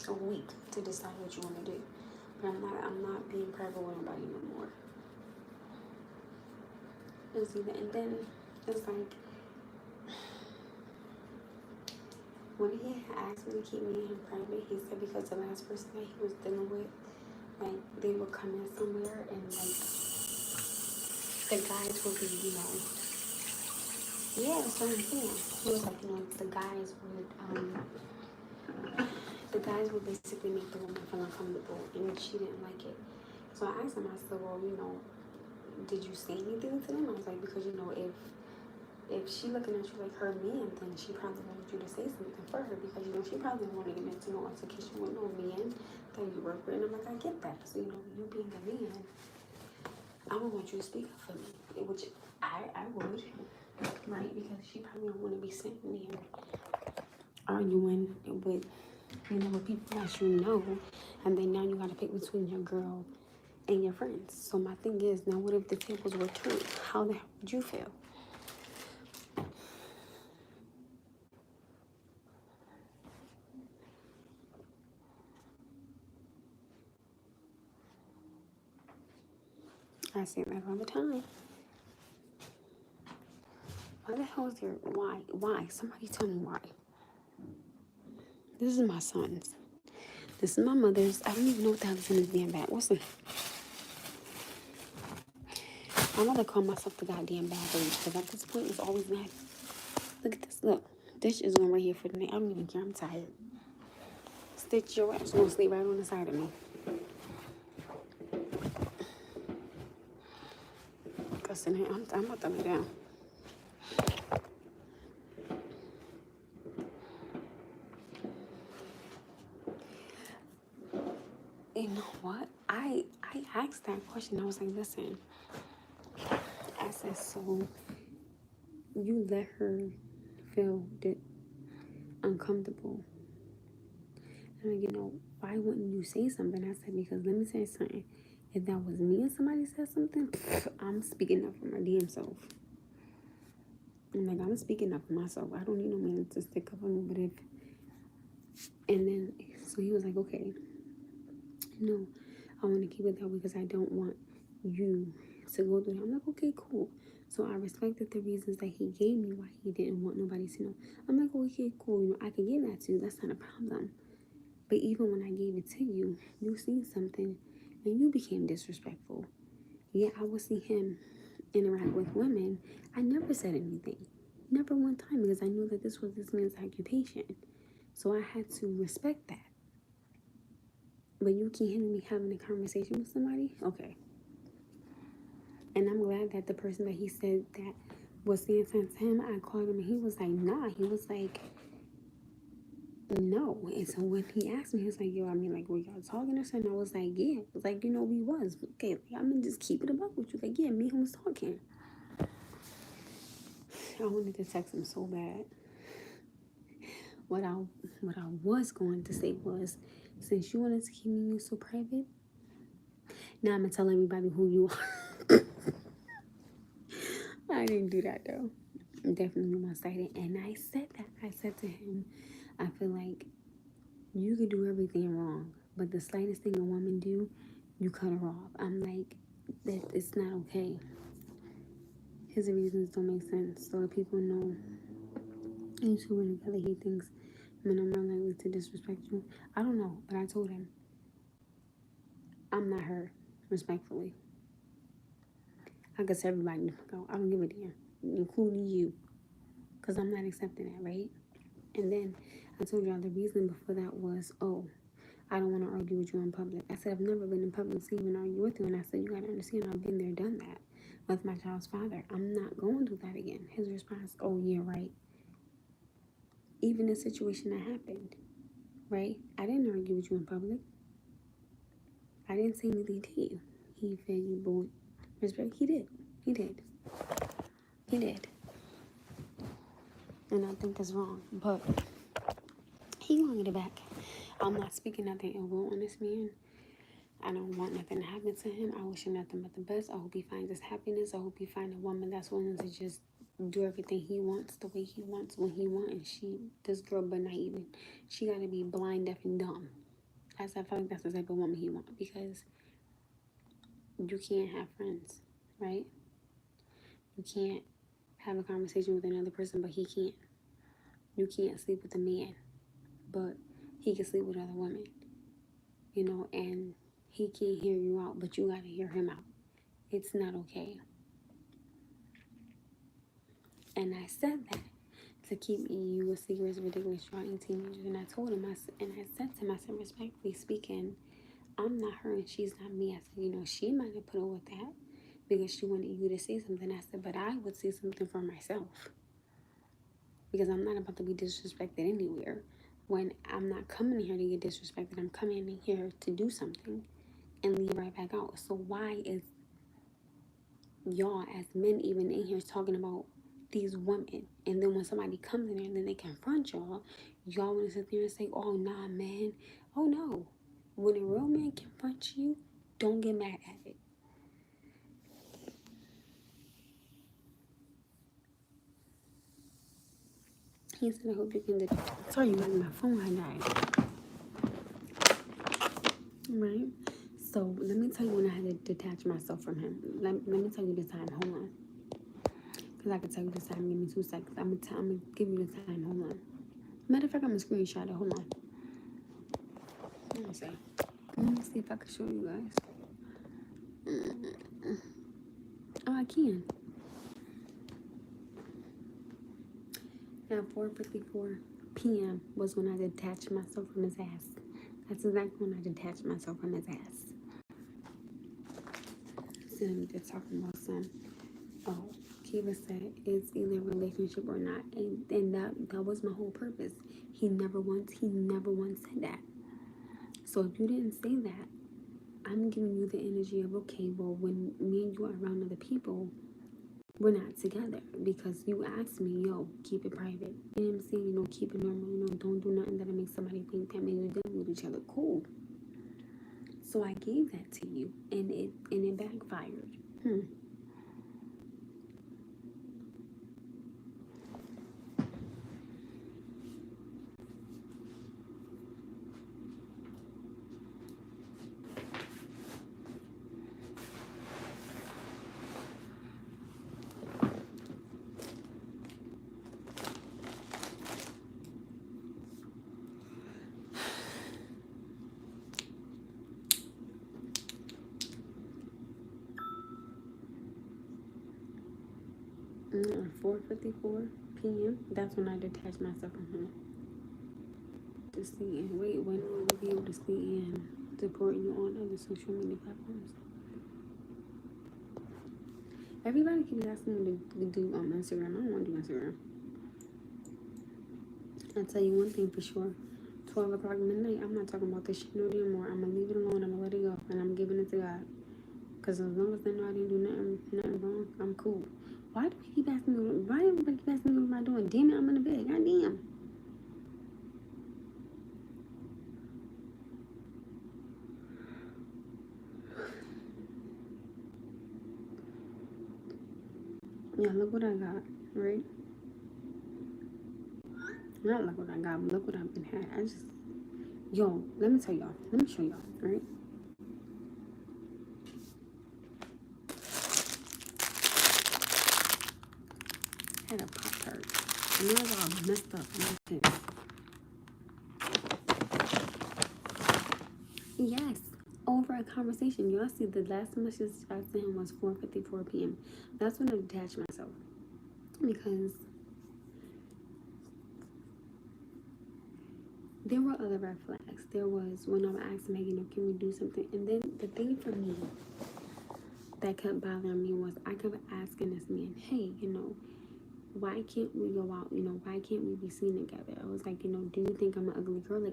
a week to decide what you want to do. But I'm not being private with nobody no more. And then it's like, when he asked me to keep me in private, he said because the last person that he was dealing with, like, they would come in somewhere and, like, the guys would be, you know, yeah, that's what I'm saying. He was like, you know, the guys would basically make the woman feel uncomfortable, and she didn't like it. So I asked him, I said, well, you know, did you say anything to them? I was like, because, you know, if she looking at you like her man, then she probably wanted you to say something for her because, you know, she probably wanted to get into no altercation with no man that you work with. And I'm like, I get that. So, you know, you being a man, I would want you to speak up for me, which I would, right? Because she probably don't want to be sitting there arguing with, you know, with people that you know, and then now you got to pick between your girl and your friends. So my thing is, now what if the tables were turned? How the hell would you feel? I say that all the time. Why the hell is your why? Why? Somebody tell me why. This is my son's. This is my mother's. I don't even know what the hell is in this damn bag. What's the I'm gonna call myself the goddamn bad baby because at this point it's always mad. Look at this. Look, this is going right here for the night. I don't even care. I'm tired. Stitch, your ass gonna sleep right on the side of me. Cussing here. I'm about to lay down. You know what? I asked that question. I was like, listen. I said, so you let her feel uncomfortable. And you know, why wouldn't you say something? I said, because let me say something. If that was me and somebody said something, I'm speaking up for my damn self. I'm speaking up for myself. I don't need no man to stick up for me. But if, and then, so he was like, okay, no, I want to keep it that way because I don't want you to go through that. I'm like, okay, cool. So I respected the reasons that he gave me why he didn't want nobody to know. I'm like, okay, cool. You know, I can give that to you. That's not a problem. But even when I gave it to you, you seen something and you became disrespectful. Yeah, I would see him interact with women. I never said anything. Never one time because I knew that this was this man's occupation. So I had to respect that. But you can't handle me having a conversation with somebody? Okay. And I'm glad that the person that he said that was saying something to him, I called him and he was like, nah. He was like, no. And so when he asked me, he was like, yo, I mean, like, were y'all talking or something? I was like, yeah. I was like, you know, we was. Okay, like, I'm going to just keep it above with you. Like, yeah, me and him was talking. I wanted to text him so bad. What I was going to say was, since you wanted to keep me you so private, now I'm going to tell everybody who you are. I didn't do that, though. Definitely one-sided. And I said that. I said to him, I feel like you could do everything wrong, but the slightest thing a woman do, you cut her off. I'm like, that it's not okay. His reasons don't make sense. So if people know you two were together, he thinks men are more likely to disrespect you. I don't know, but I told him, I'm not her, respectfully. I guess everybody go. I don't give a damn, including you, because I'm not accepting that, right? And then I told y'all the reason before that was, oh, I don't want to argue with you in public. I said, I've never been in public to even argue with you. And I said, you got to understand, I've been there, done that with my child's father. I'm not going to do that again. His response, oh, yeah, right. Even the situation that happened, right? I didn't argue with you in public. I didn't say anything to you. He fed you boy respect. He did. He did. He did. And I think that's wrong. But he gonna get it back. I'm not speaking nothing ill will on this man. I don't want nothing to happen to him. I wish him nothing but the best. I hope he finds his happiness. I hope he finds a woman that's willing to just do everything he wants the way he wants when he wants. And this girl, but not even. She gotta be blind, deaf, and dumb. I feel like that's the type of woman he wants because you can't have friends, right? You can't have a conversation with another person, but he can't. You can't sleep with a man, but he can sleep with other women, you know, and he can't hear you out, but you gotta hear him out. It's not okay. And I said that to keep you a secret is ridiculous. You're 18 teenagers. And I told him, I said to him, I said, respectfully speaking, I'm not her and she's not me. I said, you know, she might have put up with that because she wanted you to say something. I said, but I would say something for myself because I'm not about to be disrespected anywhere. When I'm not coming here to get disrespected, I'm coming in here to do something and leave right back out. So why is y'all as men even in here talking about these women, and then when somebody comes in here and then they confront y'all want to sit there and say, oh nah man, oh no. When a real man confronts you, don't get mad at it. He said, I hope you can sorry, my phone had died. Right? So let me tell you when I had to detach myself from him. Let me tell you the time. Hold on. Because I can tell you the time. Give me 2 seconds. I'm gonna give you the time. Hold on. Matter of fact, I'm gonna screenshot it. Hold on. Let me see. Let me see if I can show you guys. Oh, I can. At 4:54 p.m. was when I detached myself from his ass. That's exactly when I detached myself from his ass. Sitting there talking about some, oh, Kiva said it's either a relationship or not. And that was my whole purpose. He never once said that. So if you didn't say that, I'm giving you the energy of, okay, well, when me and you are around other people, we're not together, because you asked me, yo, keep it private. You know what I'm saying? Keep it normal. Don't do nothing that'll make somebody think that maybe we're done with each other. Cool. So I gave that to you, and it backfired. 4:54 p.m. That's when I detached myself from him. To see and wait, when will we be able to see and support you on other social media platforms? Everybody keeps asking me to do Instagram. I don't want to do Instagram. I'll tell you one thing for sure. 12 o'clock midnight, I'm not talking about this shit no damn more. I'm going to leave it alone. I'm going to let it go. And I'm giving it to God. Because as long as they know I didn't do nothing wrong, I'm cool. Why do we keep asking me? Why everybody keep asking me what am I doing? Damn it, I'm in the bed. God damn. Yeah, look what I got, right? Not look what I got, but look what I've been had. Yo, let me tell y'all. Let me show y'all, right? I had a Pop-Tart. And it was all messed up. Yes, over a conversation. Y'all see the last message I sent him was 4:54 p.m. That's when I detached myself. Because there were other red flags. There was when I asked Megan, can we do something? And then the thing for me that kept bothering me was I kept asking this man, hey, why can't we go out? Why can't we be seen together? I was like, do you think I'm an ugly girl? I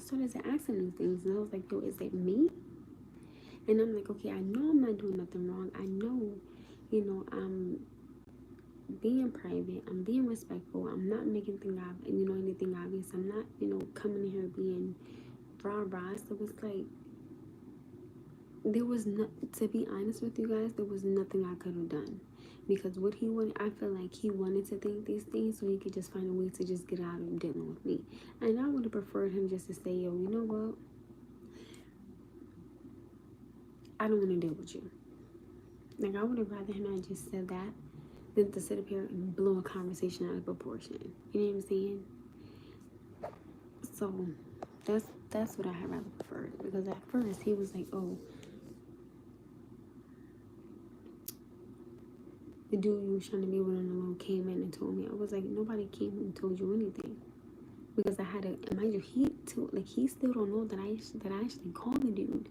started to ask him these things, and I was like, yo, is it me? And I'm like, okay, I know I'm not doing nothing wrong. I know, I'm being private. I'm being respectful. I'm not making anything obvious. I'm not, coming in here being rah-rah. So it's like, there was no, to be honest with you guys, there was nothing I could have done. Because what he wanted, I feel like he wanted to think these things so he could just find a way to just get out of dealing with me. And I would have preferred him just to say, yo, you know what? I don't want to deal with you. Like, I would have rather him not just said that than to sit up here and blow a conversation out of proportion. You know what I'm saying? So, that's what I had rather preferred. Because at first, he was like, oh, the dude you was trying to be with on the low came in and told me. I was like, nobody came and told you anything. Because I had to, mind you, he still don't know that I actually called the dude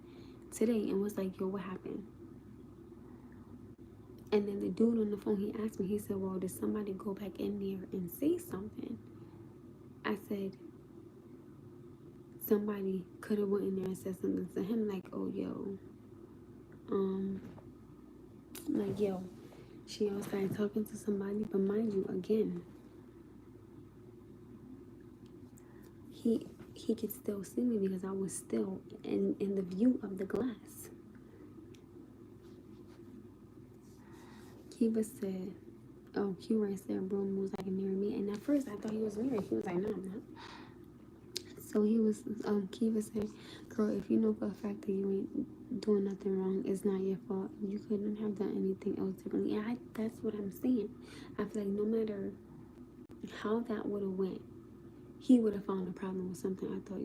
today and was like, yo, what happened? And then the dude on the phone, he asked me, he said, well, did somebody go back in there and say something? I said, somebody could have went in there and said something to him, like, oh, yo, she outside talking to somebody. But mind you, again, he could still see me because I was still in the view of the glass. Kiva said, oh, Q said Bruno was like marry me. And at first I thought he was married. He was like, no, I'm not. So he was, Kiva said, girl, if you know for a fact that you ain't doing nothing wrong, it's not your fault. You couldn't have done anything else differently. And that's what I'm saying. I feel like no matter how that would have went, he would have found a problem with something. I thought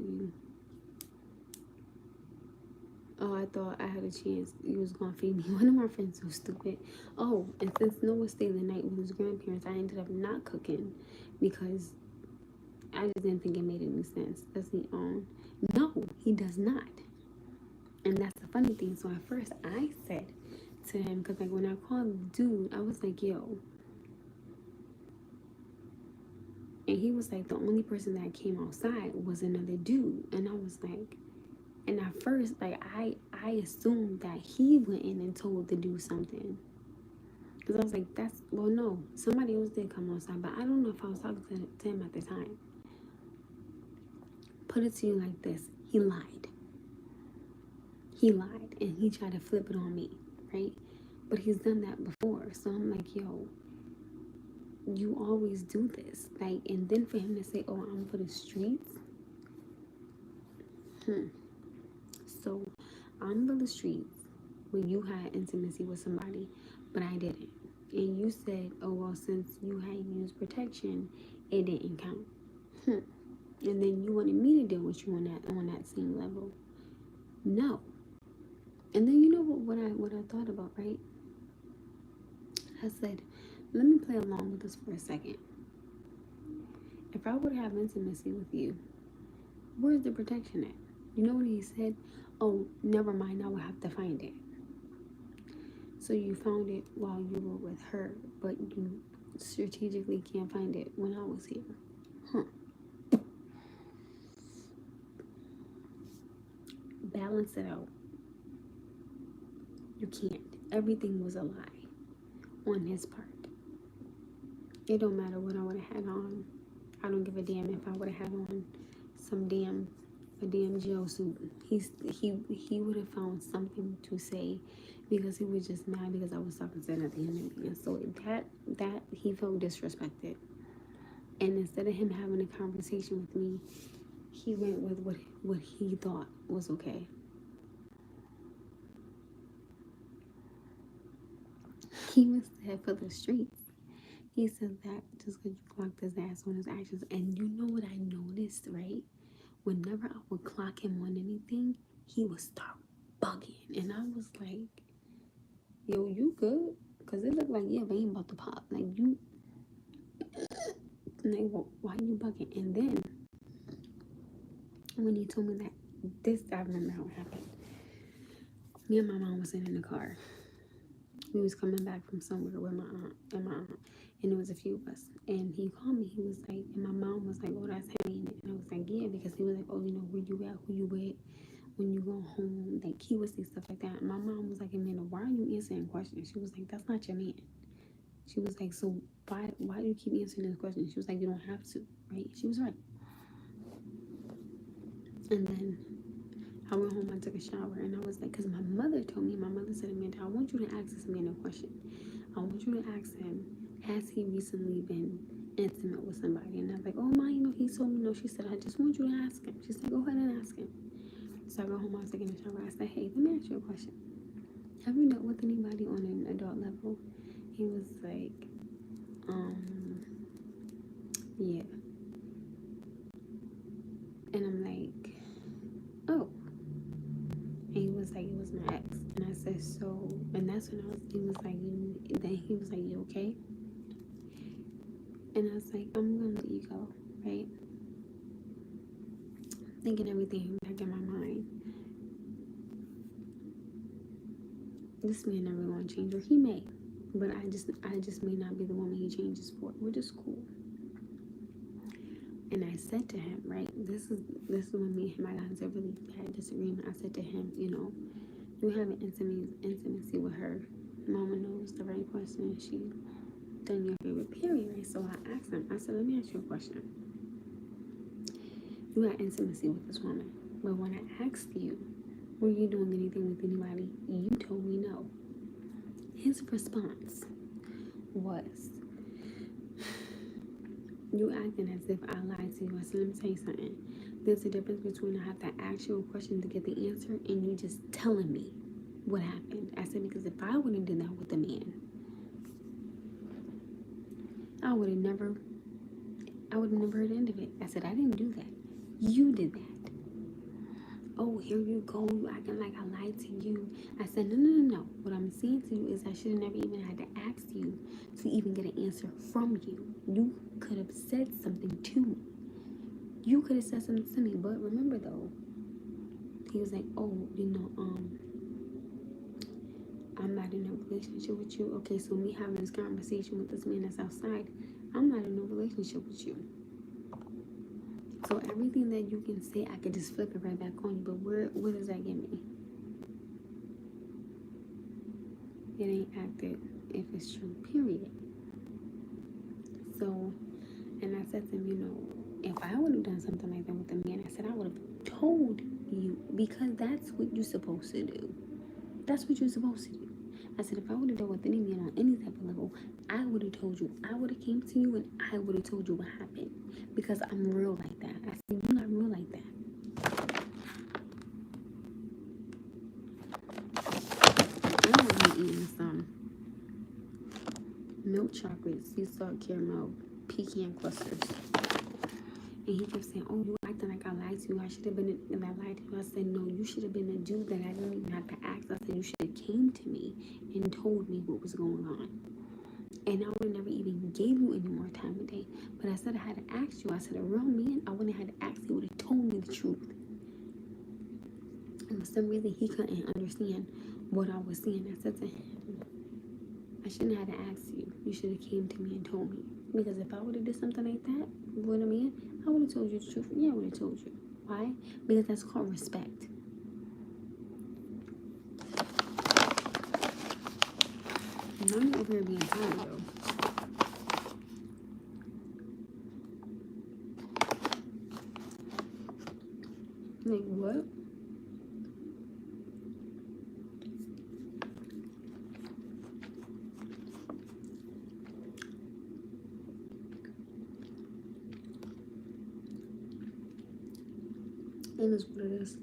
Oh, I thought I had a chance. You was gonna feed me. One of my friends was stupid. Oh, and since Noah stayed the night with his grandparents, I ended up not cooking because I just didn't think it made any sense. Does he own? No, he does not. And that's the funny thing. So at first I said to him, because like when I called the dude, I was like, yo. And he was like, the only person that came outside was another dude. And I was like, and at first, like, I assumed that he went in and told the dude something. Because I was like, well, no. Somebody else did come outside. But I don't know if I was talking to him at the time. Put it to you like this. He lied. He lied. And he tried to flip it on me, right? But he's done that before. So I'm like, yo, you always do this. Like, and then for him to say, oh, I'm for the streets. So I'm for the streets when you had intimacy with somebody, but I didn't. And you said, oh, well, since you had used protection, it didn't count. And then you wanted me to deal with you on that same level. No. And then you know what I thought about, right? I said, let me play along with this for a second. If I would have intimacy with you, where's the protection at? You know what he said? Oh, never mind, I will have to find it. So you found it while you were with her, but you strategically can't find it when I was here. Balance it out. You can't. Everything was a lie on his part. It don't matter what I would have had on. I don't give a damn if I would have had on a damn jail suit. He would have found something to say because he was just mad because I was talking to another human being. And so that he felt disrespected. And instead of him having a conversation with me, he went with what he thought was okay. He was there for the streets. He said that just because you clocked his ass on his actions. And you know what I noticed, right? Whenever I would clock him on anything, he would start bugging. And I was like, yo, you good? Because it looked like your vein about to pop. Like, you, like, why you bugging? And then, when he told me that, I remember how it happened. Me and my mom was sitting in the car. We was coming back from somewhere with my aunt, and it was a few of us. And he called me. He was like, and my mom was like, oh, that's heavy. And I was like, yeah, because he was like, oh, you know, where you at, who you with, when you go home. Like, he would say stuff like that. And my mom was like, Amanda, why are you answering questions? She was like, that's not your man. She was like, so why do you keep answering this question? She was like, you don't have to, right? She was right. And then I went home, I took a shower, and I was like, because my mother said, Amanda, I want you to ask this man a question. I want you to ask him, has he recently been intimate with somebody? And I was like, oh, Ma, you know, he told me no. She said, I just want you to ask him. She said, go ahead and ask him. So I go home, I was taking a shower. I said, hey, let me ask you a question. Have you dealt with anybody on an adult level? He was like, yeah. And I'm like, oh. And he was like, it was my ex. And I said, so, and that's when he was like, you okay? And I was like, I'm gonna let you go, right? Thinking everything back in my mind. This man never gonna change, or he may, but I just may not be the woman he changes for, which is cool. And I said to him, right, this is when me and him, I got into a really bad disagreement. I said to him, you know, you have an intimacy with her. Mama knows the right question. She done your favorite period, right? So I asked him, I said, let me ask you a question. You had intimacy with this woman, but when I asked you, were you doing anything with anybody? You told me no. His response was, you acting as if I lied to you. I said, let me tell you something. There's a difference between I have to ask you a question to get the answer and you just telling me what happened. I said, because if I would have done that with a man, I would have never heard the end of it. I said, I didn't do that. You did that. oh, here you go, you acting like I lied to you. I said, no. What I'm saying to you is I should have never even had to ask you to even get an answer from you. You could have said something to me. You could have said something to me. But remember though, he was like, oh, I'm not in a relationship with you. Okay, so me having this conversation with this man that's outside, I'm not in a relationship with you. So everything that you can say, I could just flip it right back on you. But what does that get me? It ain't acted if it's true, period. So, and I said to him, if I would have done something like that with the man, I said I would have told you, because that's what you're supposed to do. That's what you're supposed to do. I said, if I would have dealt with any man on any type of level, I would have told you. I would have came to you and I would have told you what happened. Because I'm real like that. I said, you're not real like that. I want to eating some milk chocolate, sea salt caramel, pecan clusters. And he kept saying, oh, you acting like I lied to you. I should have been, and I lied to you. I said, no, you should have been a dude that I didn't even have to ask. I said, you should have came to me and told me what was going on. And I would have never even gave you any more time of day. But I said I had to ask you. I said, a real man, I wouldn't have had to ask you. He would have told me the truth. And for some reason, he couldn't understand what I was saying. I said to him, I shouldn't have had to ask you. You should have came to me and told me. Because if I would have did something like that with a man, I would have told you the truth. Yeah, I would have told you. Why? Because that's called respect. Now you're over here being tired, though. Like, what? It is what it is.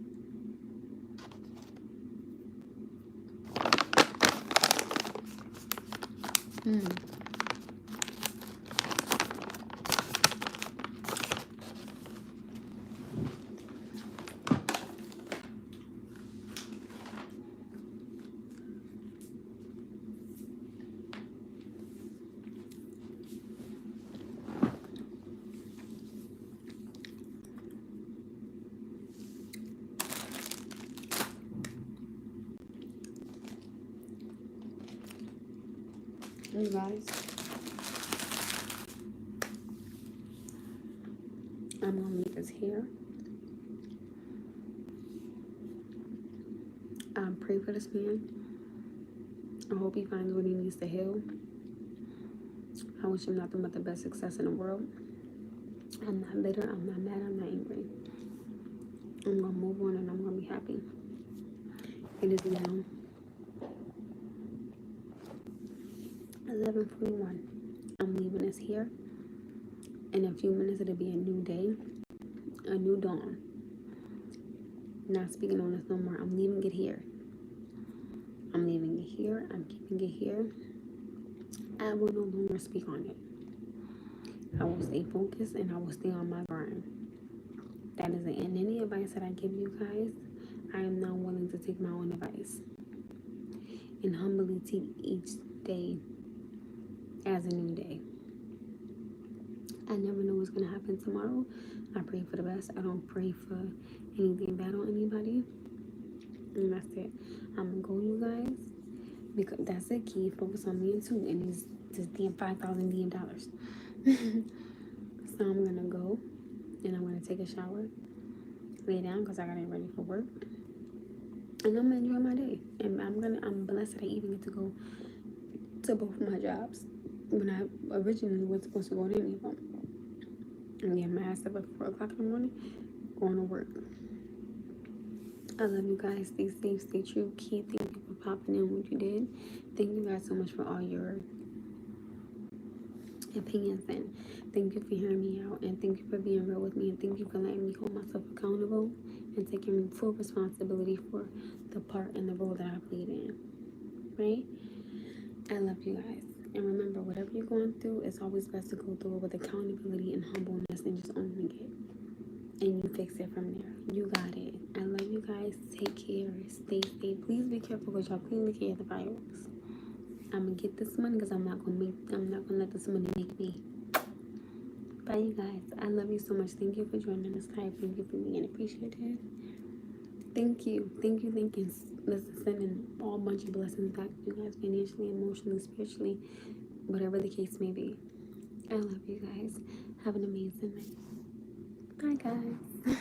You guys, I'm gonna leave this here. Pray for this man. I hope he finds what he needs to heal. I wish him nothing but the best success in the world. I'm not bitter, I'm not mad, I'm not angry. I'm gonna move on and I'm gonna be happy. It is now 11:41. I'm leaving this here. In a few minutes, it'll be a new day, a new dawn. Not speaking on this no more. I'm leaving it here. I'm leaving it here. I'm keeping it here. I will no longer speak on it. I will stay focused and I will stay on my grind. That is it. And any advice that I give you guys, I am now willing to take my own advice and humbly take each day as a new day. I never know what's going to happen tomorrow. I pray for the best. I don't pray for anything bad on anybody. And that's it. I'm going to go, you guys, because that's the key. Focus on me too. And these damn $5,000 damn. So I'm going to go and I'm going to take a shower, lay down because I got to get ready for work. And I'm going to enjoy my day. And I'm blessed that I even get to go to both my jobs when I originally was supposed to go to any of them. And get my ass up at 4 o'clock in the morning, going to work. I love you guys. Stay safe, stay true. Keith, thank you for popping in what you did. Thank you guys so much for all your opinions, and thank you for hearing me out, and thank you for being real with me, and thank you for letting me hold myself accountable and taking full responsibility for the part and the role that I played in. Right? I love you guys. And remember, whatever you're going through, it's always best to go through it with accountability and humbleness and just owning it. and you fix it from there. You got it. I love you guys. Take care. Stay safe. Please be careful with y'all. Please be careful of the fireworks. I'm gonna get this money because I'm not gonna let this money make me. Bye, you guys. I love you so much. Thank you for joining us live. Thank you for being appreciated. Thank you. Listen, sending all bunch of blessings back to you guys, financially, emotionally, spiritually, whatever the case may be. I love you guys. Have an amazing night. Bye, guys.